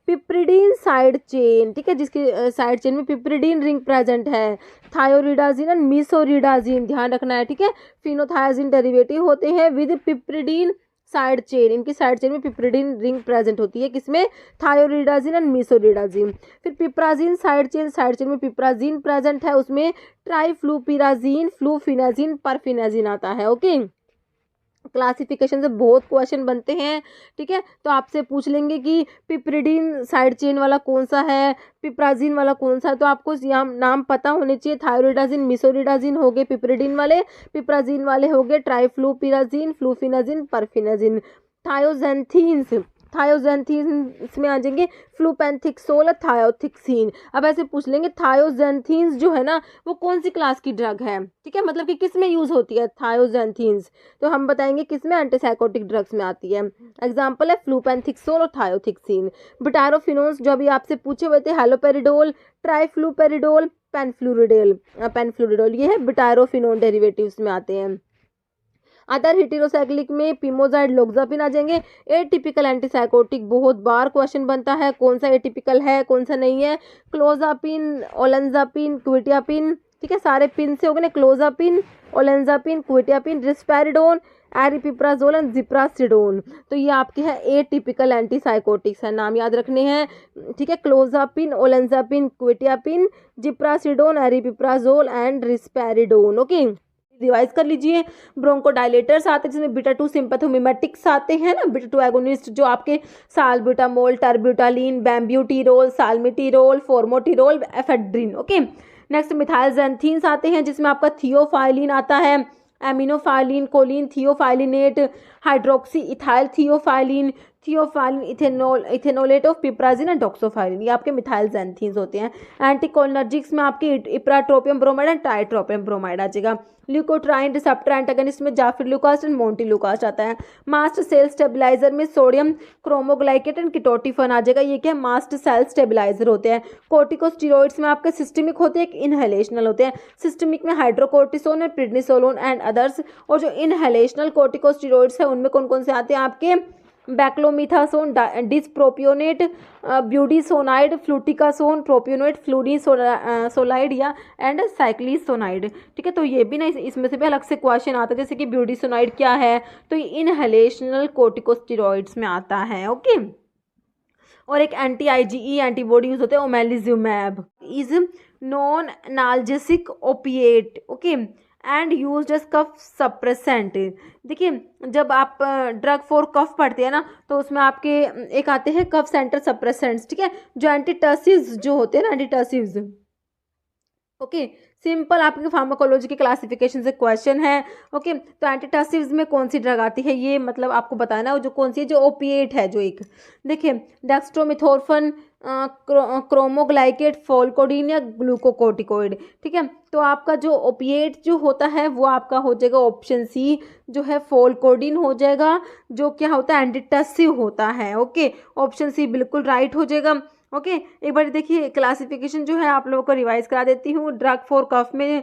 Speaker 1: पिप्रिडीन साइड चेन, ठीक है, जिसकी साइड चेन में पिप्रिडीन रिंग प्रेजेंट है। थायोरिडाजिन एंड मीसोरिडाजिन ध्यान रखना है, ठीक है। फिनोथायजिन डेरिवेटिव होते हैं विद पिप्रिडीन साइड चेन, इनकी साइड चेन में पिप्रिडीन रिंग प्रेजेंट होती है, किसमें, थायोरिडाजिन एंड मीसोरिडाजिन। फिर पिप्राजिन साइड चेन में पिप्राजिन प्रेजेंट है, उसमें ट्राइफ्लूपिराजिन, फ्लूफिनाजिन, परफिनाजिन आता है। ओके, क्लासिफिकेशन से बहुत क्वेश्चन बनते हैं, ठीक है। तो आपसे पूछ लेंगे कि पिप्रिडीन साइड चेन वाला कौन सा है, पिप्राजिन वाला कौन सा है, तो आपको यहाँ नाम पता होने चाहिए। थायरोइडाजिन, मिसोरिडाजिन हो गए पिप्रिडीन वाले, पिप्राजिन वाले हो गए ट्राइफ्लूपिराजिन, फ्लूफिनाजिन, परफिनाजिन। थायोजेंथीन्स, थायोजेंथीन्स में आ जाएंगे फ्लूपेंथिक्सोल, थायोथिक्सीन। अब ऐसे पूछ लेंगे थायोजेंथीन्स जो है ना वो कौन सी क्लास की ड्रग है, ठीक है, मतलब कि किस में यूज़ होती है थायोजेंथीन्स, तो हम बताएंगे किस में, एंटीसाइकोटिक ड्रग्स में आती है। एग्जाम्पल है फ्लूपेंथिक्सोल और थायोथिक्सीन। बुटारोफिनोन्स जो अभी आपसे पूछे हुए थे, हेलोपेरिडोल, ट्राइफ्लूपेरिडोल, पेनफ्लूरिडोल, ये है बुटारोफिनोन डेरिवेटिव्स में आते हैं। अदर हेटेरोसाइक्लिक में पिमोजाइड, लोक्सापिन आ जाएंगे। एटिपिकल एंटीसाइकोटिक बहुत बार क्वेश्चन बनता है, कौन सा एटिपिकल है कौन सा नहीं है, क्लोजापिन, ओलेंजापिन, क्विटियापिन, ठीक है, सारे पिन से हो गए ना, क्लोजापिन, ओलेंजापिन, क्विटियापिन, रिस्पेरिडोन, एरिपिप्राजोल एंड जिप्रासिडोन। तो ये आपके हैं एटिपिकल एंटीसाइकोटिक्स है, नाम याद रखने हैं, ठीक है, क्लोजापिन, ओलेंजापिन, क्विटियापिन, जिप्रासिडोन, एरिपिप्राजोल एंड रिस्पेरिडोन। ओके, रिवाइज कर लीजिए। ब्रोंकोडायलेटर्स आते हैं जिसमें बीटा 2 सिंपैथोमिमेटिक्स आते हैं ना, बीटा 2 एगोनिस्ट जो आपके salbutamol, terbutaline, bambuterol, salmeterol, formoterol, ephedrine. Okay, next methylxanthines आते हैं जिसमें आपका थियोफाइलिन आता है, aminophylline, choline, theophyllinate, hydroxy ethyl theophylline, theophylline, ethanolate of piperazine and doxofylline, ये आपके मिथाइलजेंथीन्स होते हैं। एंटीकोलिनर्जिक्स में आपके ipratropium bromide and tiotropium bromide आ जाएगा। ल्यूकोट्राइन रिसेप्टर एंटागनिस्ट में जाफिरलुकास एंड मोंटिलुकास आता है। मास्ट सेल स्टेबलाइजर में सोडियम क्रोमोग्लाइकेट एंड किटोटिफन आ जाएगा, ये क्या मास्ट सेल स्टेबलाइजर होते हैं। कोर्टिकोस्टेरॉइड्स में आपके सिस्टमिक होते हैं, एक इनहेलेशनल होते हैं। सिस्टमिक में हाइड्रोकोर्टिसोन एंड प्रिडनिसोलोन एंड अदर्स, और जो इनहेलेशनल कोर्टिकोस्टेरॉइड्स है उनमें कौन कौन से आते हैं आपके, बैक्लोमिथासोन, डिसप्रोपियोनेट, ब्यूडिसोनाइड, फ्लूटिकासोन, प्रोपियोनेट, फ्लूडिसोलाइड या एंड साइक्लिसोनाइड, ठीक है। तो ये भी ना इसमें से भी अलग से क्वेश्चन आता है, जैसे कि ब्यूडिसोनाइड क्या है, तो ये इनहेलेशनल कोर्टिकोस्टेरॉइड्स में आता है। ओके, और एक एंटी आईजीई एंटीबॉडी यूज होते हैं, omalizumab is non analgesic opiate, okay, and use as cough suppressant. देखिए जब आप ड्रग फॉर कफ पढ़ते हैं ना तो उसमें आपके एक आते हैं कफ सेंटर सप्रेसेंट्स, ठीक है, जो एंटीटर्सिव्स जो होते हैं ना, एंटीटर्सिव्स। ओके, सिंपल आपके फार्माकोलॉजी के क्लासिफिकेशन से क्वेश्चन है। ओके, तो एंटीटर्सिव्स में कौन सी ड्रग आती है, ये मतलब आपको बताना है, जो कौन सी है, जो ओपिएट है, जो एक देखिए डेक्स्ट्रोमिथोर्फन, क्रोमोग्लाइकेट, फोल्कोडीन या ग्लूकोकोर्टिकोइड, ठीक है। तो आपका जो ओपिएट जो होता है वो आपका हो जाएगा ऑप्शन सी, जो है फोल्कोडीन हो जाएगा, जो क्या होता है, एंटीटर्सिव होता है। ओके, ऑप्शन सी बिल्कुल राइट हो जाएगा। ओके, एक बार देखिए क्लासिफिकेशन जो है आप लोगों को रिवाइज करा देती हूँ। ड्रग फॉर कफ में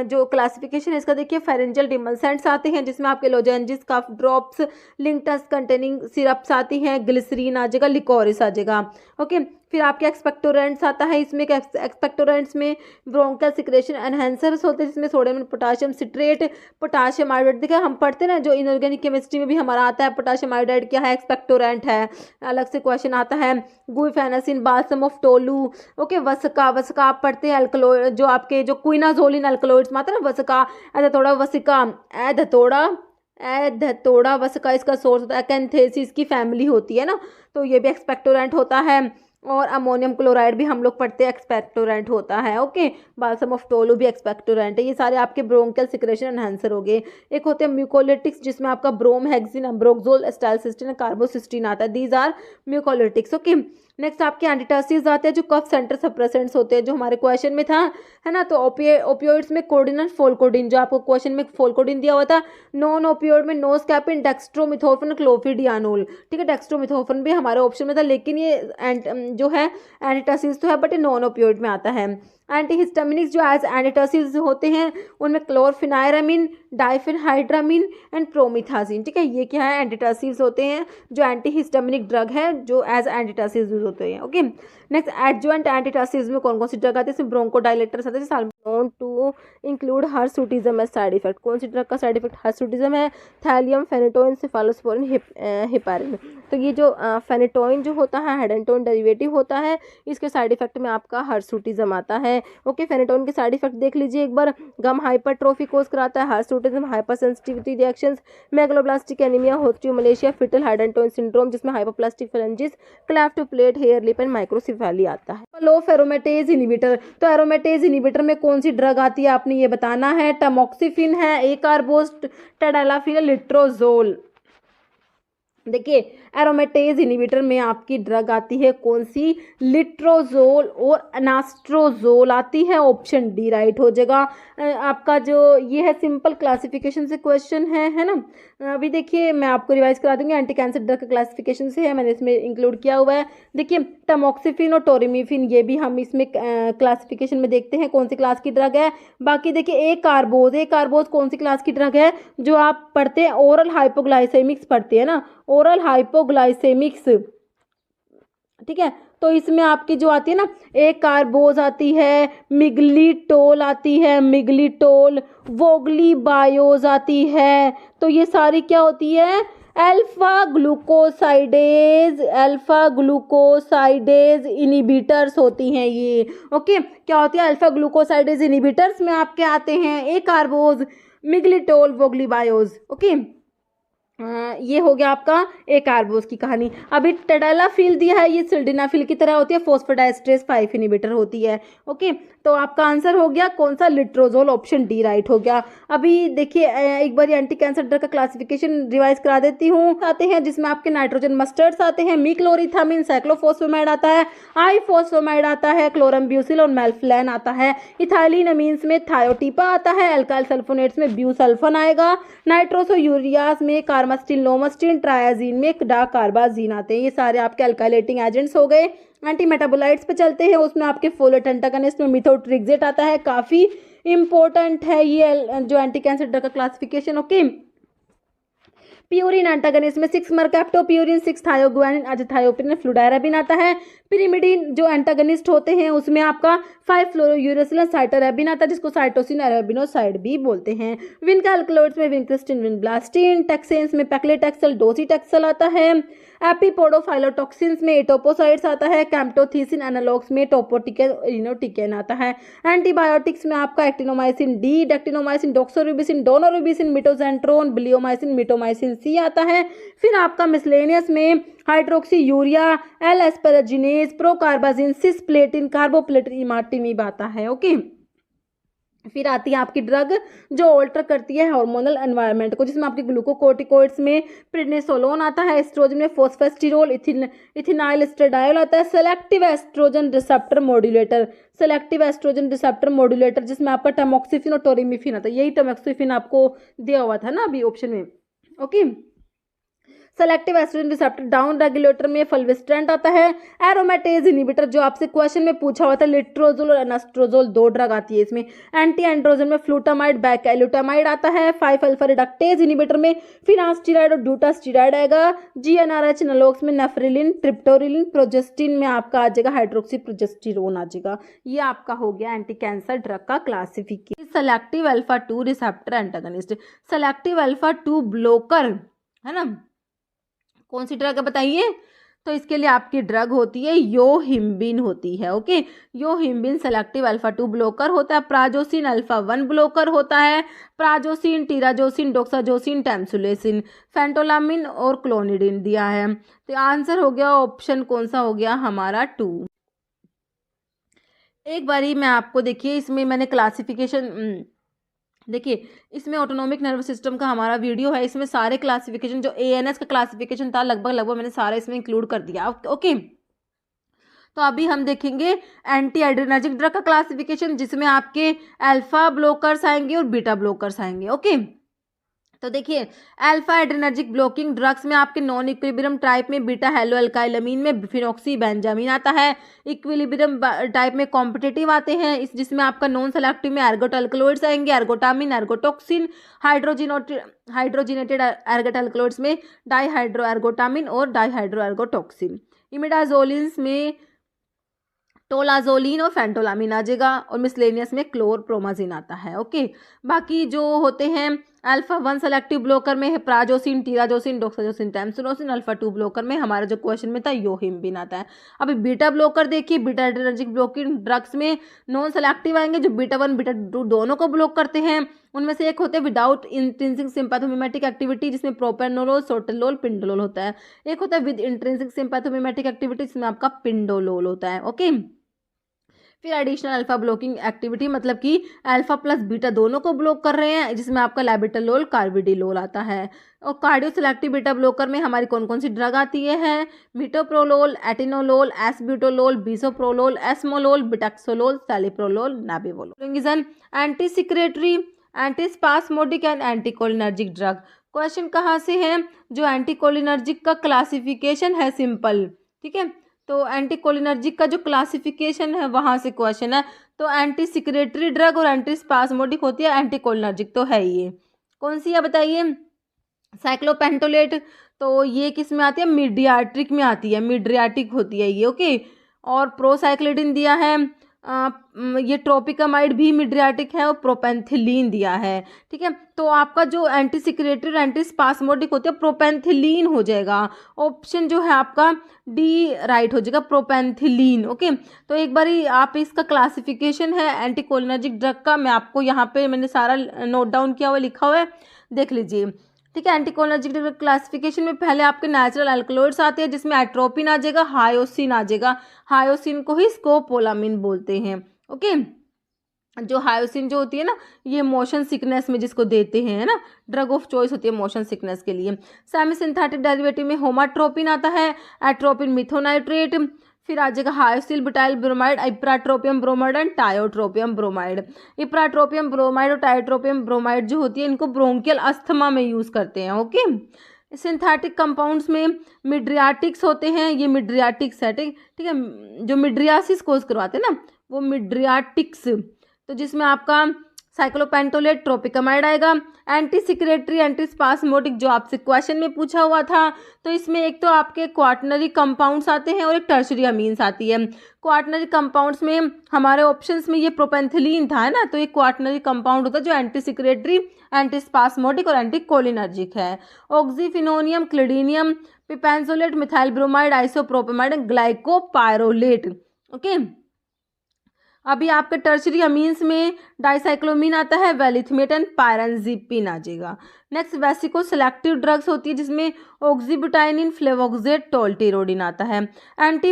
Speaker 1: जो क्लासिफिकेशन है इसका देखिए, फेरेंजल डिमलसेंट्स आते हैं जिसमें आपके लोजेंजिस, कफ ड्रॉप्स, लिंकटस कंटेनिंग सिरप्स आती हैं, ग्लिसरीन आ जाएगा, लिकोरिस आ जाएगा। ओके, फिर आपके एक्सपेक्टोरेंट्स आता है, इसमें एक्सपेक्टोरेंट्स में ब्रोंकल सिक्रेशन एनहेंसर्स होते हैं जिसमें sodium and potassium citrate, potassium iodide, देखिए हम पढ़ते हैं ना जो इनऑर्गेनिक केमिस्ट्री में भी हमारा आता है, पोटाशियम आयोडाइड क्या है, एक्सपेक्टोरेंट है, अलग से क्वेश्चन आता है। Guaifenesin, balsam of tolu, okay, vasaka, vasaka आप पढ़ते हैं, अल्कलो जो आपके जो क्विनाजोलिन अल्कलॉइड्स में आता है ना, वसका, एथोड़ा वसिका, एधतोड़ा वसका इसका सोर्स होता है, कैंथेसिस की फैमिली होती है ना, तो ये भी एक्सपेक्टोरेंट होता है। और अमोनियम क्लोराइड भी हम लोग पढ़ते हैं, एक्सपेक्टोरेंट होता है। ओके, बाल्सम ऑफ टोलू भी एक्सपेक्टोरेंट है। ये सारे आपके ब्रोंकल सिक्रेशन एनहांसर हो गए। एक होते हैं म्यूकोलिटिक्स जिसमें आपका ब्रोम, हेक्सिन, अम्ब्रोक्सोल, एस्टाइलसिस्टिन, कार्बोसिस्टिन आता है, दीज आर म्यूकोलिटिक्स। ओके, नेक्स्ट आपके एंटीटासिड्स आते हैं जो कफ सेंटर सप्रेसेंट्स होते हैं, जो हमारे क्वेश्चन में था, है ना। तो ओपियोइड्स में कोडिन और फोलकोडिन, जो आपको क्वेश्चन में फोलकोडिन दिया हुआ था। नॉन ओपियोइड में नोस्कैपिन, डेक्स्ट्रोमिथोफेन, क्लोफिडियानोल, ठीक है। डेक्स्ट्रोमिथोफेन भी हमारे ऑप्शन में था, लेकिन ये जो है एंटीटासिड्स तो है बट ये नॉन ओपियोइड में आता है। एंटीहिस्टामिनिक्स जो एज एंटीटासिड्स होते हैं उनमें क्लोरफिनायरामिन, डाइफेनहाइड्रामिन एंड प्रोमिथाजिन, ठीक है। ये क्या है, एंटीटासिड्स होते हैं जो एंटीहिस्टामिनिक ड्रग है जो एज एंटीटासिड्स यूज होते हैं, ओके। नेक्स्ट एडजुवेंट एंटीटासिड्स में कौन कौन सी ड्रग आती है, इसमें ब्रोंकोडायलेटर्स आते हैं, साल्मोन to include hirsutism as side effect. कौन सी ड्रग का साइड इफेक्ट हर्सुटिज्म है, थैलियम, फेनेटोइन, सिफालोस्पोरिन, हेपारिन। तो ये जो फेनेटोइन जो होता है हेडेंटोइन डेरिवेटिव होता है, इसके साइड इफेक्ट में आपका हर्सुटिज्म आता है, ओके। फेनेटोइन के साइड इफेक्ट देख लीजिए एक बार, गम हाइपरट्रोफी कोज कराता है, hirsutism, hyper sensitivity reactions, megaloblastic anaemia, osteomalacia, fetal hydantoin syndrome जिसमें hypoplastic phalanges, cleft palate, hare lip and microcephaly आता है। लोफ एरोमेटेज इनिबिटर, तो एरोमेटेज इनिबिटर में कौन सी ड्रग आती है आपने ये बताना है। टमोक्सिफिन है, ए कार्बोज, टेडालाफिल, लिट्रोजोल। देखिए एरोमेटेज इनिबिटर में आपकी ड्रग आती है कौन सी, लिट्रोजोल और अनास्ट्रोजोल आती है, ऑप्शन डी राइट हो जाएगा आपका। जो ये है सिंपल क्लासिफिकेशन से क्वेश्चन है ना। अभी देखिए मैं आपको रिवाइज करा दूंगी, एंटी कैंसर ड्रग का क्लासिफिकेशन से है, मैंने इसमें इंक्लूड किया हुआ है। देखिए टमोक्सिफिन और टोरिमिफिन ये भी हम इसमें क्लासिफिकेशन में देखते हैं कौन सी क्लास की ड्रग है। बाकी देखिए ए कार्बोज कौन सी क्लास की ड्रग है, जो आप पढ़ते हैं ओरल हाइपोग्लाइसेमिक्स पढ़ते हैं ना, ओरल हाइपोग्लाइसेमिक्स, ठीक है। तो इसमें आपकी जो आती है ना, एक कार्बोज आती है, मिग्लिटोल आती है, मिग्लिटोल, वोगली बायोज आती है। तो ये सारी क्या होती है, अल्फा ग्लूकोसाइडेज इनिबिटर्स होती हैं ये, ओके। क्या होती है, अल्फा ग्लूकोसाइडेज इनिबिटर्स में आपके आते हैं ए कार्बोज, मिग्लिटोल, वोगली बायोज, ओके। ये हो गया आपका ए कार्बोज की कहानी। अभी टेडालाफिल दिया है, ये सिल्डेनाफिल की तरह होती है, फॉस्फोडाइस्ट्रेस 5 इनिबिटर होती है, ओके। तो आपका आंसर हो गया कौन सा, लिट्रोजोल, ऑप्शन डी राइट हो गया। अभी देखिए एक बार एंटी कैंसर ड्रग का क्लासिफिकेशन रिवाइज करा देती हूँ। आते हैं जिसमें आपके नाइट्रोजन मस्टर्ड्स आते हैं, मिक्लोरिथामिन, साइक्लोफॉस्फेमाइड आता है, आईफॉस्फेमाइड आता है, क्लोरम्ब्यूसिल और मेल्फ्लैन आता है। इथाइलिन अमीन्स में थायोटीपा आता है, अल्काइल सल्फोनेट्स में ब्यूसल्फन आएगा, नाइट्रोसोयूरियास में कार्मास्टिन, लोमस्टिन, ट्रायाजीन में डाकार्बाजीन आते हैं। ये सारे आपके अल्काइलेटिंग एजेंट्स हो गए। एंटी मेटाबोलाइट्स पे चलते हैं, उसमें आपके फोलेट एंटागनिस्ट में मिथोट्रिक्सेट आता है, काफ़ी इंपॉर्टेंट है ये जो एंटी कैंसर ड्रग का क्लासिफिकेशन, ओके। प्यूरिन एंटागनिस्ट में 6 मर्कैप्टोप्यूरिन, 6 थायोगुआनिन, अजथायोपिरिन, फ्लूडाराबिन आता है। पिरिमिडिन जो एंटागनिस्ट होते हैं उसमें आपका 5 फ्लोरोयूरेसिल साइटोरेबिन आता है, जिसको साइटोसिन अरेबिनोसाइड भी बोलते हैं। विनका अल्कलॉइड्स में विनक्रिस्टिन, विनब्लास्टिन, टेक्सेंस में पैक्लेटेक्सल, डोसीटेक्सल आता है। एपिपोडोफाइलोटॉक्सिन्स में एटोपोसाइड्स आता है। कैम्प्टोथीसिन एनालॉग्स में टोपोटिकेन, इरिनोटिकेन आता है। एंटीबायोटिक्स में आपका एक्टिनोमाइसिन डी, डेक्टिनोमाइसिन, डॉक्सोरिबिसिन, डोनोरिबिसिन, मिटोजेंट्रोन, ब्लियोमाइसिन, मिटोमाइसिन सी आता है। फिर आपका मिसलेनियस में hydroxy urea, L एस्पेराजिनेज, procarbazine, cisplatin, कार्बोप्लेटिन, इमाटिनिब आता है, ओके। फिर आती है आपकी ड्रग जो ऑल्टर करती है हार्मोनल एनवायरनमेंट को, जिसमें आपके ग्लूकोकोर्टिकोइड्स में प्रेडनिसोलोन आता है, एस्ट्रोजन में फॉस्फेस्टिरोल, इथिनाइल एस्ट्रेडायोल आता है। सेलेक्टिव एस्ट्रोजन रिसेप्टर मॉड्यूलेटर जिसमें आपका टमोक्सिफिन और टोरिमिफिन आता है। यही टमोक्सिफिन आपको दिया हुआ था ना अभी ऑप्शन में, okay. Selective estrogen receptor down regulator में फल्विस्ट्रेंट आता है। एरोमेटेज इनिबिटर जो आपसे क्वेश्चन में पूछा हुआ था, लिट्रोजोल और एनास्ट्रोजोल 2 ड्रग आती है इसमें। एंटी एंड्रोजन में फ्लूटामाइड, बैकैल्यूटामाइड आता है। 5 अल्फा रिडक्टेज इनिबिटर में फिनास्टीराइड और ड्यूटास्टीराइड आएगा। जीएनआरएच एनालॉग्स में नेफ्रिलिन, ट्रिप्टोरिलिन, प्रोजेस्टिन में आपका आ जाएगा हाइड्रोक्सी प्रोजेस्टिरोन आ जाएगा। ये आपका हो गया एंटी कैंसर ड्रग का classification. Selective alpha 2 receptor antagonist, selective alpha 2 blocker है ना, कौन सी ड्रग है बताइए। तो इसके लिए आपकी ड्रग होती है योहिम्बिन होती है, okay. Yohimbine selective alpha 2 blocker होता है। प्राजोसिन अल्फा 1 ब्लॉकर होता है। प्राजोसिन, टीराजोसिन, डोक्साजोसिन, टैम्सुलेसिन, फेंटोलामिन और क्लोनिडिन दिया है। तो आंसर हो गया ऑप्शन कौन सा हो गया हमारा 2। एक बारी मैं आपको देखिए इसमें मैंने क्लासिफिकेशन देखिए इसमें ऑटोनॉमिक नर्वस सिस्टम का हमारा वीडियो है, इसमें सारे क्लासिफिकेशन जो एएनएस का क्लासिफिकेशन था लगभग मैंने सारा इसमें इंक्लूड कर दिया, ओके। तो अभी हम देखेंगे एंटी एड्रेनर्जिक ड्रग का क्लासिफिकेशन, जिसमें आपके अल्फा ब्लॉकर्स आएंगे और बीटा ब्लॉकर्स आएंगे। ओके, तो देखिए अल्फा एड्रेनर्जिक ब्लॉकिंग ड्रग्स में आपके नॉन इक्विलिब्रियम टाइप में बीटा हेलो अल्काइलामीन में फिनॉक्सीबेंजामीन आता है। इक्विलिब्रियम टाइप में कॉम्पिटिटिव आते हैं इस, जिसमें आपका नॉन सेलेक्टिव में एर्गोट अल्कलॉइड्स आएंगे, एर्गोटामिन, एर्गोटॉक्सिन। हाइड्रोजिनेटेड एर्गोट अल्कलॉइड्स में डाईहाइड्रो एर्गोटामिन और डाईहाइड्रो एर्गोटॉक्सिन। इमिडाजोलिन्स में टोलाजोलिन और फेंटोलामिन आ जाएगा, और मिसलेनियस में क्लोरप्रोमाजिन आता है। ओके, बाकी जो होते हैं अल्फा 1 सेलेक्टिव ब्लॉकर में है प्राजोसिन, टीराजोसिन, डोक्साजोसिन, टैमसिनोसिन। अल्फा 2 ब्लॉकर में हमारा जो क्वेश्चन में था योहिम्बिन आता है। अभी बीटा ब्लॉकर देखिए, बीटा एड्रेनर्जिक ब्लॉकिंग ड्रग्स में नॉन सेलेक्टिव आएंगे जो बीटा 1 बीटा 2 दोनों को ब्लॉक करते हैं। उनमें से एक होते हैं विदाउट इंट्रिंसिक सिंपैथोमिमेटिक एक्टिविटी, जिसमें प्रोपेनोलोल, सोटेलोल, पिंडोलोल होता है। एक होता है विद इंट्रिंसिक सिंपैथोमिमेटिक एक्टिविटी, जिसमें आपका पिंडोलोल होता है। ओके, फिर एडिशनल अल्फा ब्लॉकिंग एक्टिविटी, मतलब कि अल्फा प्लस बीटा दोनों को ब्लॉक कर रहे हैं, जिसमें आपका लैबिटलोल, कार्बिडिलोल आता है। और कार्डियो सेलेक्टिव बीटा ब्लॉकर में हमारी कौन कौन सी ड्रग आती है? Metoprolol, atenolol, acebutolol, bisoprolol, esmolol, betaxolol, celiprolol, nebivolol. Anti secretory, anti spasmodic and anticholinergic drug. Question कहाँ से है? जो एंटीकोलिनर्जिक का क्लासिफिकेशन है सिंपल, ठीक है, तो एंटीकोलिनर्जिक का जो क्लासिफिकेशन है वहाँ से क्वेश्चन है। तो एंटी सिक्रेटरी ड्रग और एंटी स्पास्मोडिक होती है, एंटीकोलिनर्जिक तो है ही। ये कौन सी है बताइए? साइक्लोपेंटोलेट, तो ये किस में आती है? मिड्रियाट्रिक में आती है, मिड्रियाटिक होती है ये। ओके, और प्रोसाइक्लिडिन दिया है, ये ट्रोपिकामाइड भी मिड्रियाटिक है, और प्रोपेंथिलीन दिया है। ठीक है, तो आपका जो एंटी सिक्रेटरी और एंटी स्पास्मोडिक होती है प्रोपेंथिलीन हो जाएगा। ऑप्शन जो है आपका डी राइट हो जाएगा, प्रोपेंथिलीन। ओके, तो एक बारी आप इसका क्लासिफिकेशन है एंटीकोलिनर्जिक ड्रग का, मैं आपको यहाँ पे मैंने सारा नोट डाउन किया हुआ लिखा हुआ है, देख लीजिए। ठीक है, एंटीकोलिनर्जिक ड्रग क्लासिफिकेशन में पहले आपके नेचुरल अल्कलॉइड्स आते हैं, जिसमें एट्रोपिन आ जाएगा, हायोसिन आ जाएगा। हायोसिन को ही स्कोपोलामिन बोलते हैं। ओके, जो हायोसिन जो होती है ना, ये मोशन सिकनेस में जिसको देते हैं, है ना, ड्रग ऑफ चॉइस होती है मोशन सिकनेस के लिए। सेमी सिंथेटिक डेरिवेटिव में होमाट्रोपिन आता है, एट्रोपिन मिथोनाइट्रेट, फिर आ जाएगा hyoscine butyl bromide, ipratropium bromide and tiotropium bromide. Ipratropium bromide और टायोट्रोपियम ब्रोमाइड जो होती है, इनको ब्रोंकियल अस्थमा में यूज़ करते हैं। ओके, सिंथेटिक कंपाउंड्स में मिड्रियाटिक्स होते हैं, ये मिड्रियाटिक्स है। ठीक है, जो मिड्रियासिस कोज करवाते हैं ना, वो मिड्रियाटिक्स, तो जिसमें आपका साइक्लोपेंटोलेट, ट्रोपिकामाइड आएगा। एंटी सिक्रेटरी, एंटी स्पास्मोडिक जो आपसे क्वेश्चन में पूछा हुआ था, तो इसमें एक तो आपके क्वाटनरी कंपाउंड्स आते हैं और एक टर्शरी अमीन्स आती है। क्वाटनरी कंपाउंड्स में हमारे ऑप्शंस में ये प्रोपेंथिलीन था, है ना, तो एक क्वाटनरी कंपाउंड होता है जो एंटी सिक्रेटरी, एंटी स्पास्मोडिक और एंटी कोलिनर्जिक है। ऑक्सीफिनोनियम, क्लिडीनियम, पिपेंजोलेट, मिथाइल ब्रोमाइड, आइसोप्रोपेमाइड, ग्लाइकोपायरोलेट। ओके, अभी आपके टर्शरी अमीन्स में डाइसाइक्लोमीन आता है, वेलिथमेट एंड पायरेनजीपिन आ जाएगा। नेक्स्ट वेसिको सेलेक्टिव ड्रग्स होती है, जिसमें ऑक्सीब्यूटाइनिन, फ्लेवोक्सेट, टोल्टिरोडिन आता है। एंटी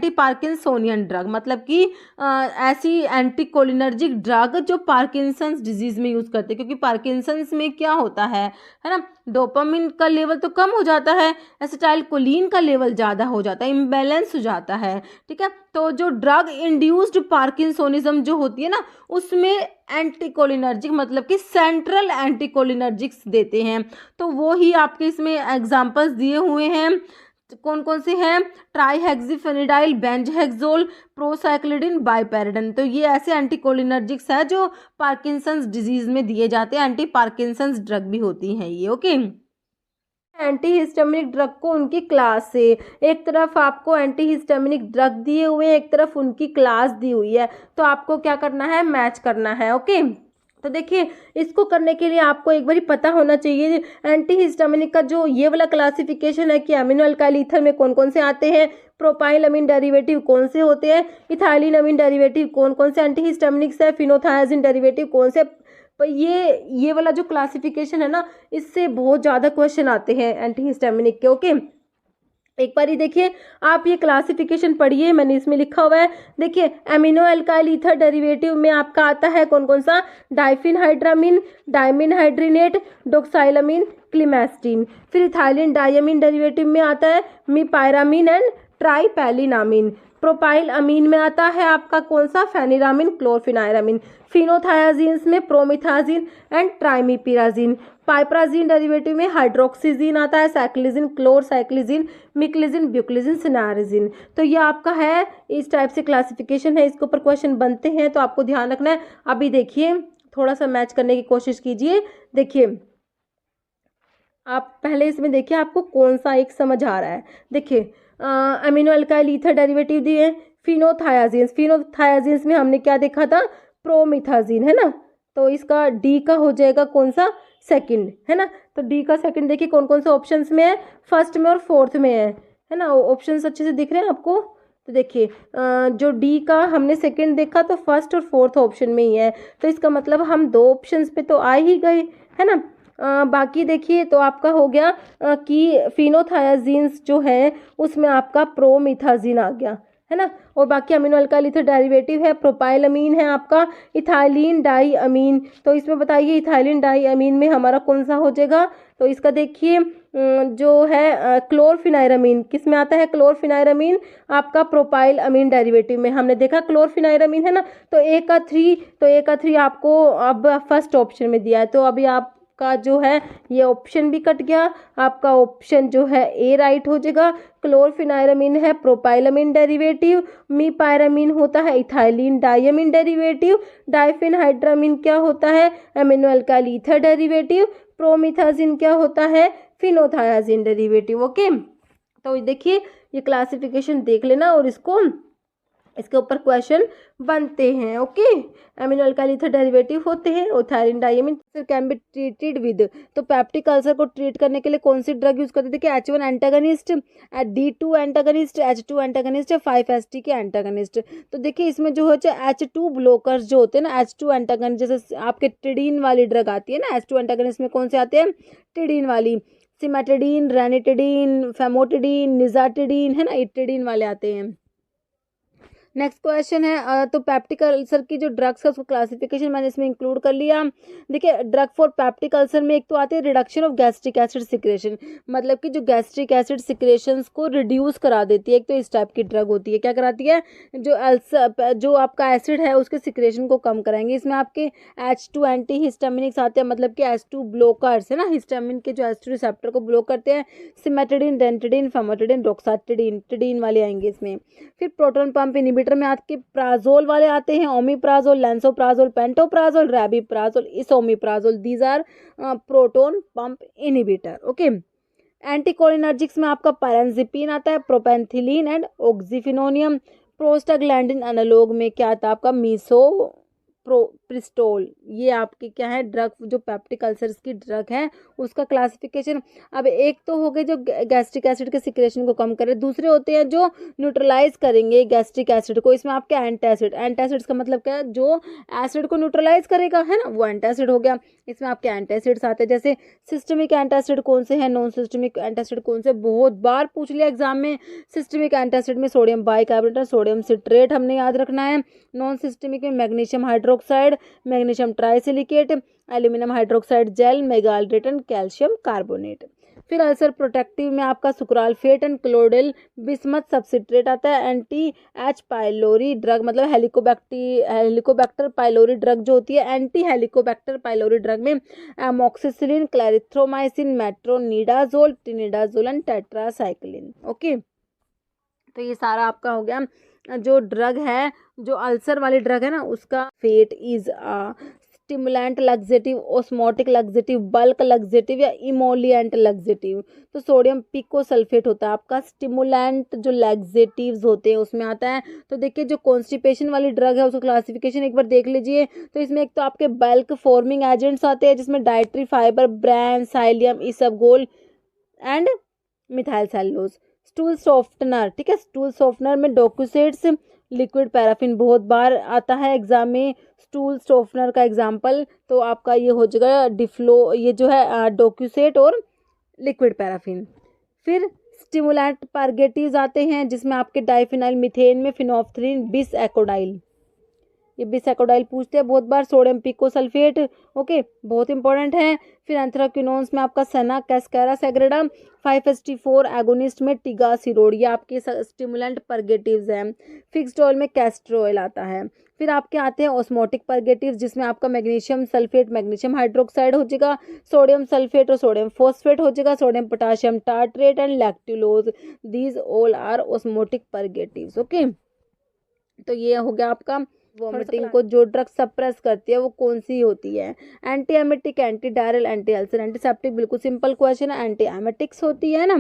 Speaker 1: पार्किंसोनियन ड्रग, मतलब कि ऐसी एंटी कोलिनर्जिक ड्रग जो पार्किंसंस डिजीज में यूज़ करते हैं, क्योंकि पार्किंसंस में क्या होता है ना, डोपामिन का लेवल तो कम हो जाता है, एसिटाइलकोलिन का लेवल ज़्यादा हो जाता है, इम्बैलेंस हो जाता है। ठीक है, तो जो ड्रग इंड्यूस्ड पार्किंसोनिज्म जो होती है ना, उसमें एंटीकोलिनर्जिक मतलब कि सेंट्रल एंटीकोलिनर्जिक्स देते हैं। तो वो ही आपके इसमें एग्जांपल्स दिए हुए हैं, कौन कौन से हैं? ट्राईहेक्सिफेनिडाइल, बेंजहेक्सोल, प्रोसाइक्लिडिन, बाइपेरिडन। तो ये ऐसे एंटीकोलिनर्जिक्स है जो पार्किंसंस डिजीज में दिए जाते हैं, एंटी पार्किंसंस ड्रग भी होती हैं ये। ओके, एंटीहिस्टामिनिक ड्रग को उनकी क्लास से, एक तरफ आपको एंटीहिस्टामिनिक ड्रग दिए हुए हैं, एक तरफ उनकी क्लास दी हुई है, तो आपको क्या करना है? मैच करना है। ओके, तो देखिए इसको करने के लिए आपको एक बार पता होना चाहिए एंटीहिस्टामिनिक का जो ये वाला क्लासिफिकेशन है कि अमीनो अल्काइल ईथर में कौन कौन से आते हैं, प्रोपाइल अमीन डेरिवेटिव कौन से होते हैं, इथाइलिन अमीन डेरिवेटिव कौन कौन से एंटीहिस्टामिनिक्स है, फिनोथायाजिन डेरिवेटिव कौन से। पर ये वाला जो क्लासिफिकेशन है ना, इससे बहुत ज़्यादा क्वेश्चन आते हैं एंटीहिस्टामिनिक के। ओके, एक बार ही देखिए आप ये क्लासिफिकेशन पढ़िए, मैंने इसमें लिखा हुआ है। देखिए अमीनो अल्काइल ईथर डेरिवेटिव में आपका आता है कौन कौन सा? Diphenhydramine, diamine हाइड्रिनेट, डोक्साइलामीन, क्लिमेस्टीन। फिर इथाइलिन डायमीन डेरिवेटिव में आता है मीपायरामीन एंड
Speaker 2: ट्राइपैलिनामिन। प्रोपाइल अमीन में आता है आपका कौन सा, फेनिरामिन, क्लोरफिनाइरामिन। फिनोथायाजीन्स में प्रोमिथाजीन एंड ट्राइमीपिराजीन। पाइपराजीन डेरिवेटिव में हाइड्रोक्सीजीन आता है, साइक्लिजिन, क्लोरसाइक्लिजिन, मिक्लिजिन, ब्यूक्लिजिन, सिनारिजिन। तो ये आपका है, इस टाइप से क्लासिफिकेशन है, इसके ऊपर क्वेश्चन बनते हैं, तो आपको ध्यान रखना है। अभी देखिए थोड़ा सा मैच करने की कोशिश कीजिए। देखिए आप पहले इसमें देखिए आपको कौन सा एक समझ आ रहा है। देखिए अमीनो अल्काइल ईथर डेरिवेटिव दिए हैं, फिनोथायाजीन्स। फिनोथायाजीन्स में हमने क्या देखा था, प्रोमिथाजीन, है ना। तो इसका डी का हो जाएगा कौन सा, सेकंड, है ना। तो डी का सेकंड देखिए कौन कौन से ऑप्शंस में है, फर्स्ट में और फोर्थ में है ना। ऑप्शंस अच्छे से दिख रहे हैं आपको। तो देखिए जो डी का हमने सेकंड देखा तो फर्स्ट और फोर्थ ऑप्शन में ही है, तो इसका मतलब हम दो ऑप्शंस पे तो आ ही गए, है ना। बाकी देखिए तो आपका हो गया कि फिनोथायाजीन्स जो है उसमें आपका प्रोमिथाजीन आ गया, है ना। और बाकी अमीनो अल्काइल ईथर डेरिवेटिव है, प्रोपाइल अमीन है आपका, इथाइलिन डाई अमीन। तो इसमें बताइए इथाइलिन डाई अमीन में हमारा कौन सा हो जाएगा। तो इसका देखिए जो है क्लोरफिनाइरामीन किस में आता है, क्लोरफिनाइरामीन आपका प्रोपाइल अमीन डेरिवेटिव में हमने देखा क्लोरफिनाइरामीन, है ना। तो ए का थ्री आपको अब फर्स्ट ऑप्शन में दिया है, तो अभी आप का जो है ये ऑप्शन भी कट गया, आपका ऑप्शन जो है ए राइट हो जाएगा। क्लोरफिनाइरामीन है प्रोपाइलामीन डेरिवेटिव, मीपायरामीन होता है इथाइलिन डाइअमीन डेरिवेटिव, डाइफेनहाइड्रामीन क्या होता है, अमीनो अल्काइल ईथर डेरिवेटिव, प्रोमिथाजीन क्या होता है, फिनोथायाजीन डेरिवेटिव। ओके, तो देखिए ये क्लासिफिकेशन देख लेना और इसके ऊपर क्वेश्चन बनते हैं। Okay, amino alkyl ether derivative होते हैं ethylene diamine can be treated with. तो पेप्टिक अल्सर को ट्रीट करने के लिए कौन सी ड्रग यूज करते हैं, देखिए H1 antagonist, D2 antagonist, H2 antagonist, 5-HT के एंटागनिस्ट। तो देखिए इसमें जो है H2 ब्लॉकर्स जो होते हैं ना, H2 एंटागनिस्ट जैसे आपके टिडीन वाली ड्रग आती है ना, H2 एंटागनिस्ट में कौन से आते हैं, टिडीन वाली, सिमेटिडीन, रेनिटिडीन, फेमोटिडीन, निजाटिडीन, है ना, इटिडीन वाले आते हैं। नेक्स्ट क्वेश्चन है तो पेप्टिक अल्सर की जो ड्रग्स है उसको क्लासिफिकेशन मैंने इसमें इंक्लूड कर लिया। देखिए ड्रग फॉर पेप्टिक अल्सर में एक तो आते हैं reduction of gastric acid secretion, मतलब कि जो गैस्ट्रिक एसिड सिक्रेशंस को रिड्यूस करा देती है, एक तो इस टाइप की ड्रग होती है। क्या कराती है, जो अल्सर जो आपका एसिड है उसके सिक्रेशन को कम कराएंगे। इसमें आपके H2 एंटी हिस्टामिनिक्स आते हैं, मतलब कि H2 ब्लॉकर्स है ना, हिस्टामिन के जो H2 रिसेप्टर को ब्लॉक करते हैं, सिमेटिडीन, रेनिटिडीन, फेमोटिडीन, रोक्साटिडीन, टिडीन वाले आएंगे इसमें। फिर प्रोटॉन पंप इनहिबिटर में आपके प्राजोल वाले आते हैं, omeprazole, lansoprazole, pantoprazole, rabeprazole, esomeprazole, these are proton pump inhibitor. Okay, anticholinergics में आपका पायरेनजिपिन आता है, propantheline and oxyphenonium. Prostaglandin analogue में क्या आता है आपका प्रिस्टोल। ये आपकी क्या है ड्रग, जो पेप्टिक अल्सर्स की ड्रग है उसका क्लासिफिकेशन। अब एक तो हो गए जो गैस्ट्रिक एसिड के सिक्रेशन को कम करे, दूसरे होते हैं जो न्यूट्रलाइज करेंगे गैस्ट्रिक एसिड को। इसमें आपके एंटासिड, एंटासिड्स का मतलब क्या है, जो एसिड को न्यूट्रलाइज करेगा, है ना, वो एंटासिड हो गया। इसमें आपके एंटासिड्स आते हैं, जैसे सिस्टमिक एंटासिड कौन से हैं, नॉन सिस्टमिक एंटासिड कौन से, बहुत बार पूछ लिया एग्जाम में। सिस्टमिक एंटासिड में सोडियम बाइकार्बोनेट, सोडियम सिट्रेट हमने याद रखना है। नॉन सिस्टमिक में magnesium hydroxide, magnesium trisilicate, aluminium hydroxide gel, magaldrate and calcium carbonate. फिर अल्सर प्रोटेक्टिव में आपका sucralfate and colloidal bismuth subcitrate आता है। एंटी एच पाइलोरी ड्रग, मतलब हेलिकोबैक्टर पाइलोरी ड्रग जो होती है, एंटी हेलिकोबैक्टर पाइलोरी ड्रग में amoxicillin, clarithromycin, metronidazole, tinidazole and tetracycline. Okay, तो ये सारा आपका हो गया जो ड्रग है, जो अल्सर वाली ड्रग है ना, उसका fate is stimulant laxative, osmotic laxative, bulk laxative या इमोलिएंट लग्जेटिव। तो सोडियम पिकोसल्फेट होता है आपका स्टिमुलेंट, जो लग्जेटिव्स होते हैं उसमें आता है। तो देखिए जो कॉन्स्टिपेशन वाली ड्रग है उसका क्लासिफिकेशन एक बार देख लीजिए। तो इसमें एक तो आपके बल्क फॉर्मिंग एजेंट्स आते हैं, जिसमें dietary fibre, bran, psyllium, isabgol and methyl cellulose. Stool softener, ठीक है, स्टूल सॉफ्टनर में डोक्यूसेट्स, लिक्विड पैराफिन बहुत बार आता है एग्जाम में। स्टूल सॉफ्टनर का एग्जाम्पल तो आपका ये हो जाएगा डिफ्लो, ये जो है डोक्यूसेट और लिक्विड पैराफिन। फिर स्टिमुलेंट पार्गेटिव्स आते हैं, जिसमें आपके डाइफिनाइल मीथेन में फिनोफ्थलीन, बिस एकोडाइल। ये बिसाइकोडाइल पूछते हैं बहुत बार। सोडियम पिकोसल्फेट, ओके, बहुत इंपॉर्टेंट है। फिर एंथ्राक्विनोन्स में आपका सना, कैस्कारा सैग्रेडम। 5-HT4 एगोनिस्ट में टिगासिरोड, ये आपके स्टिमुलेंट परगेटिव्स हैं। फिक्स्ड ऑयल में कैस्टर ऑयल आता है। फिर आपके आते हैं ऑस्मोटिक परगेटिव्स, जिसमें आपका मैग्नीशियम सल्फेट, मैग्नीशियम हाइड्रोक्साइड हो जाएगा, सोडियम सल्फेट और सोडियम फॉस्फेट हो जाएगा, sodium potassium tartrate and lactulose, these all are osmotic purgatives, okay. तो ये हो गया आपका वॉमिटिंग को जो ड्रग सप्रेस करती है वो कौन सी होती है? Anti emetic, anti diarrhoeal, anti ulcer, antiseptic, बिल्कुल सिंपल क्वेश्चन है, एंटी एमेटिक्स होती है ना।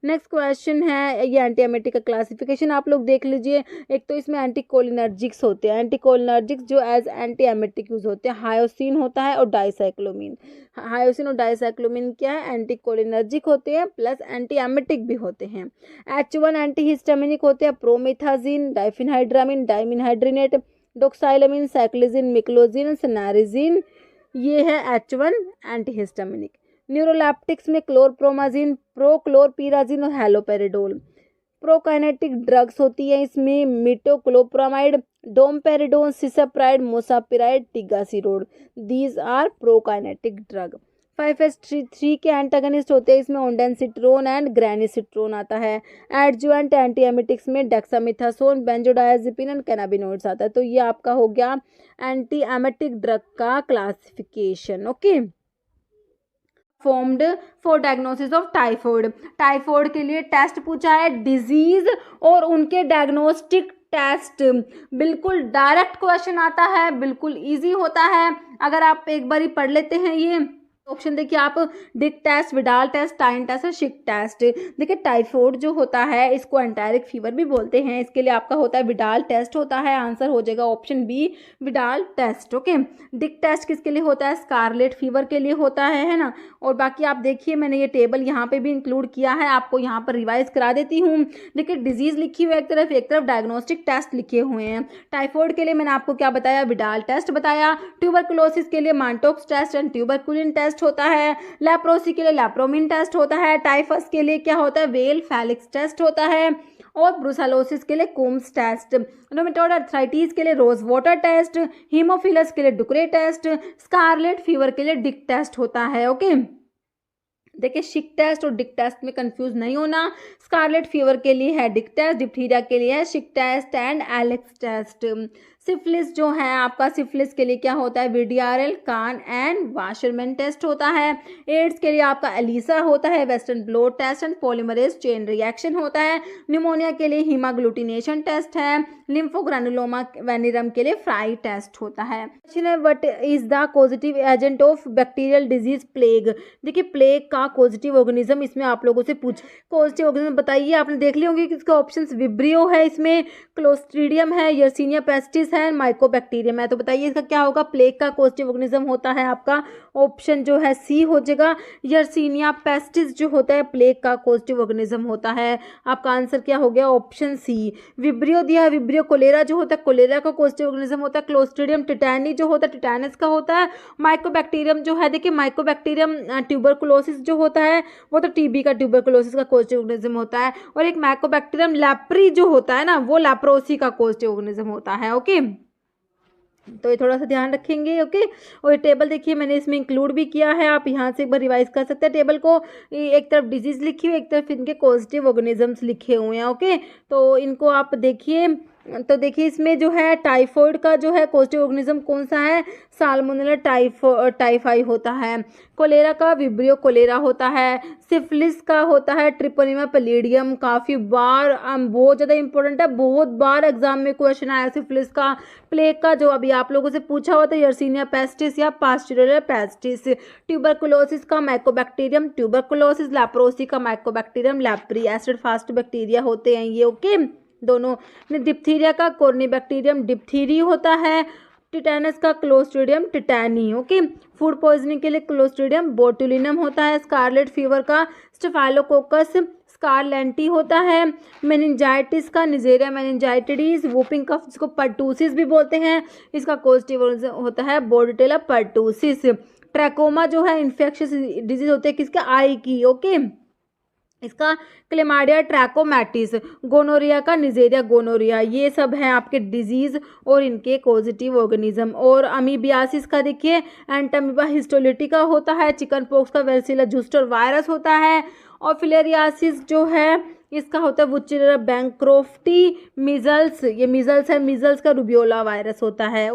Speaker 2: नेक्स्ट क्वेश्चन है, ये एंटी एमेटिक का क्लासिफिकेशन आप लोग देख लीजिए। एक तो इसमें एंटी कोलिनर्जिक्स होते हैं, एंटी कोलिनर्जिक्स जो एज एंटी एमेटिक यूज होते हैं। हायोसिन होता है और डाइसाइक्लोमिन। हायोसिन और डाइसाइक्लोमिन क्या है? एंटी कोलिनर्जिक होते हैं प्लस एंटी एमेटिक भी होते हैं। H1 एंटी हिस्टामिनिक होते हैं, प्रोमिथाजिन, डाइफिनहाइड्रामिन, डाइमिनहाइड्रिनेट, डोक्साइलामिन, साइक्लिजिन, मिक्लोजिन, सनारिजिन, ये है H1 एंटीहिस्टामिनिक। न्यूरोलैप्टिक्स में क्लोरप्रोमाजिन, प्रोक्लोरपीराजिन और हैलोपेरिडोल। प्रोकाइनेटिक ड्रग्स होती है इसमें metoclopramide, domperidone, cisapride, mosapride, tegaserod, these are prokinetic drug. 5-HT3 के एंटागनिस्ट होते हैं इसमें ओंडेनसिट्रोन एंड ग्रेनिसिट्रोन आता है। एडजुवेंट एंटी एमेटिक्स में डेक्सामिथासोन, बेंजोडायाजेपिन एंड कैनाबिनोइड्स आता है। तो ये आपका हो गया एंटी एमेटिक ड्रग का classification, okay. Formed for diagnosis of typhoid. Typhoid के लिए टेस्ट पूछा है, डिजीज और उनके डायग्नोस्टिक टेस्ट। बिल्कुल डायरेक्ट क्वेश्चन आता है, बिल्कुल इजी होता है। अगर आप एक बार ही पढ़ लेते हैं ये ऑप्शन, देखिए आप, डिक टेस्ट, विडाल टेस्ट, टाइन टेस्ट और शिक टेस्ट। देखिए टाइफॉइड जो होता है इसको एंटेरिक फीवर भी बोलते हैं, इसके लिए आपका होता है विडाल टेस्ट होता है। आंसर हो जाएगा option B, Widal test, okay. Dick test किसके लिए होता है? स्कारलेट फीवर के लिए होता है ना। और बाकी आप देखिए मैंने ये टेबल यहाँ पे भी इंक्लूड किया है, आपको यहाँ पर रिवाइज करा देती हूँ। देखिए डिजीज लिखी हुई है एक तरफ डायग्नोस्टिक टेस्ट लिखे हुए हैं। टाइफॉइड के लिए मैंने आपको क्या बताया? विडाल टेस्ट बताया। ट्यूबरकुलोसिस के लिए मांटोक्स टेस्ट एंड ट्यूबरकुलिन टेस्ट होता है। लेप्रोसी के लिए लेप्रोमिन टेस्ट होता है। टाइफस के लिए क्या होता है? वेल फेलिक्स टेस्ट होता है। और ब्रुसेलोसिस के लिए कोम्स टेस्ट। रोमेटॉइड आर्थराइटिस के लिए रोज वाटर टेस्ट। हीमोफिलस के लिए डुक्रे टेस्ट। स्कारलेट फीवर के लिए डिक टेस्ट होता है, ओके। देखिए शिक टेस्ट और डिक टेस्ट में कंफ्यूज नहीं होना। स्कारलेट फीवर के लिए है डिक टेस्ट, डिप्थीरिया के लिए है Schick test and Elek test. Syphilis जो है आपका, सिफिलिस के लिए क्या होता है? VDRL, Kahn and Wassermann test होता है। एड्स के लिए आपका एलिसा होता है, western blot test and polymerase chain reaction होता है। निमोनिया के लिए हीमाग्लूटिनेशन टेस्ट है। लिम्फोग्रानुलोमा वेनिरम के लिए फ्राई टेस्ट होता है। What is the positive agent of bacterial disease plague? देखिए प्लेग का पॉजिटिव ऑर्गेनिज्म इसमें आप लोगों से पूछ, पॉजिटिव ऑर्गेनिज्म बताइए। आपने देख ली होंगी कि इसका ऑप्शन विब्रियो है, इसमें क्लोस्ट्रीडियम है, यर्सीनिया पेस्टिस है, माइकोबैक्टीरियम है। तो बताइए इसका क्या होगा? प्लेग का पॉजिटिव ऑर्गेनिज्म होता है आपका ऑप्शन जो है सी हो जाएगा। यर्सीनिया पेस्टिस जो होता है प्लेग का पॉजिटिव ऑर्गेनिज्म होता है। आपका आंसर क्या हो गया? Option C. विब्रियो दिया, विब्रियो कोलेरा जो होता है कोलेरा का पॉजिटिव ऑर्गेनिज्म होता है। क्लोस्ट्रीडियम टिटैनी जो होता है टिटैनस का होता है। माइकोबैक्टीरियम जो है, देखिए माइकोबैक्टीरियम ट्यूबरकुलोसिस जो होता है वो तो टीबी का ट्यूबरकुलोसिस का पॉजिटिव ऑर्गेनिज्म होता है। और एक माइकोबैक्टीरियम लैप्री जो होता है ना, वो लैप्रोसी का पॉजिटिव ऑर्गेनिज्म होता है, ओके। तो ये थोड़ा सा ध्यान रखेंगे, ओके। और ये टेबल देखिए मैंने इसमें इंक्लूड भी किया है, आप यहाँ से एक बार रिवाइज कर सकते हैं टेबल को। एक तरफ डिजीज लिखी हुई, एक तरफ इनके पॉजिटिव ऑर्गेनिजम्स लिखे हुए हैं, ओके। तो इनको आप देखिए, तो देखिए इसमें जो है टाइफॉइड का जो है पॉजिटिव ऑर्गेनिज्म कौन सा है? साल्मोनेला टाइफाई होता है। कोलेरा का विब्रियो कोलेरा होता है। सिफिलिस का होता है ट्रिपोनिमा पैलिडियम। काफ़ी बार बहुत ज़्यादा इंपॉर्टेंट है, बहुत बार एग्जाम में क्वेश्चन आया सिफिलिस का। प्लेग का जो अभी आप लोगों से पूछा हुआ था यर्सीनिया पेस्टिस या पास्चुरेला पेस्टिस। ट्यूबरकुलोसिस का माइकोबैक्टीरियम ट्यूबरकुलोसिस। लैप्रोसी का माइकोबैक्टीरियम लैप्री। एसिड फास्ट बैक्टीरिया होते हैं ये, ओके दोनों। डिप्थीरिया का कोर्निबैक्टीरियम डिप्थीरी होता है। टिटैनस का क्लोस्ट्रीडियम टिटैनी, ओके। फूड पॉइजनिंग के लिए क्लोस्ट्रीडियम बोटुलिनम होता है। स्कारलेट फीवर का स्टेफाइलोकोकस स्कारलेंटी होता है। मेनिंजाइटिस का निजेरिया मेनिंजाइटिस। वूपिंग कफ जिसको पर्टूसिस भी बोलते हैं, इसका पॉजिटिव होता है बोर्डेटेला पर्टूसिस। ट्रैकोमा जो है इन्फेक्शियस डिजीज होते हैं किसके? आई की, ओके। इसका क्लेमाइडिया ट्रैकोमैटिस, गोनोरिया का निजेरिया गोनोरिया, ये सब हैं आपके डिजीज़ और इनके कॉजेटिव ऑर्गेनिज्म। और अमीबियासिस का देखिए एंटामीबा हिस्टोलिटिका होता है, चिकन पॉक्स का वेरिसिला जोस्टर वायरस होता है, और फिलेरियासिस जो है इसका होता है वुचेरा बैंक्रोफ्टी, मीजल्स, ये मीजल्स है, मीजल्स का रूबियोला वायरस होता है।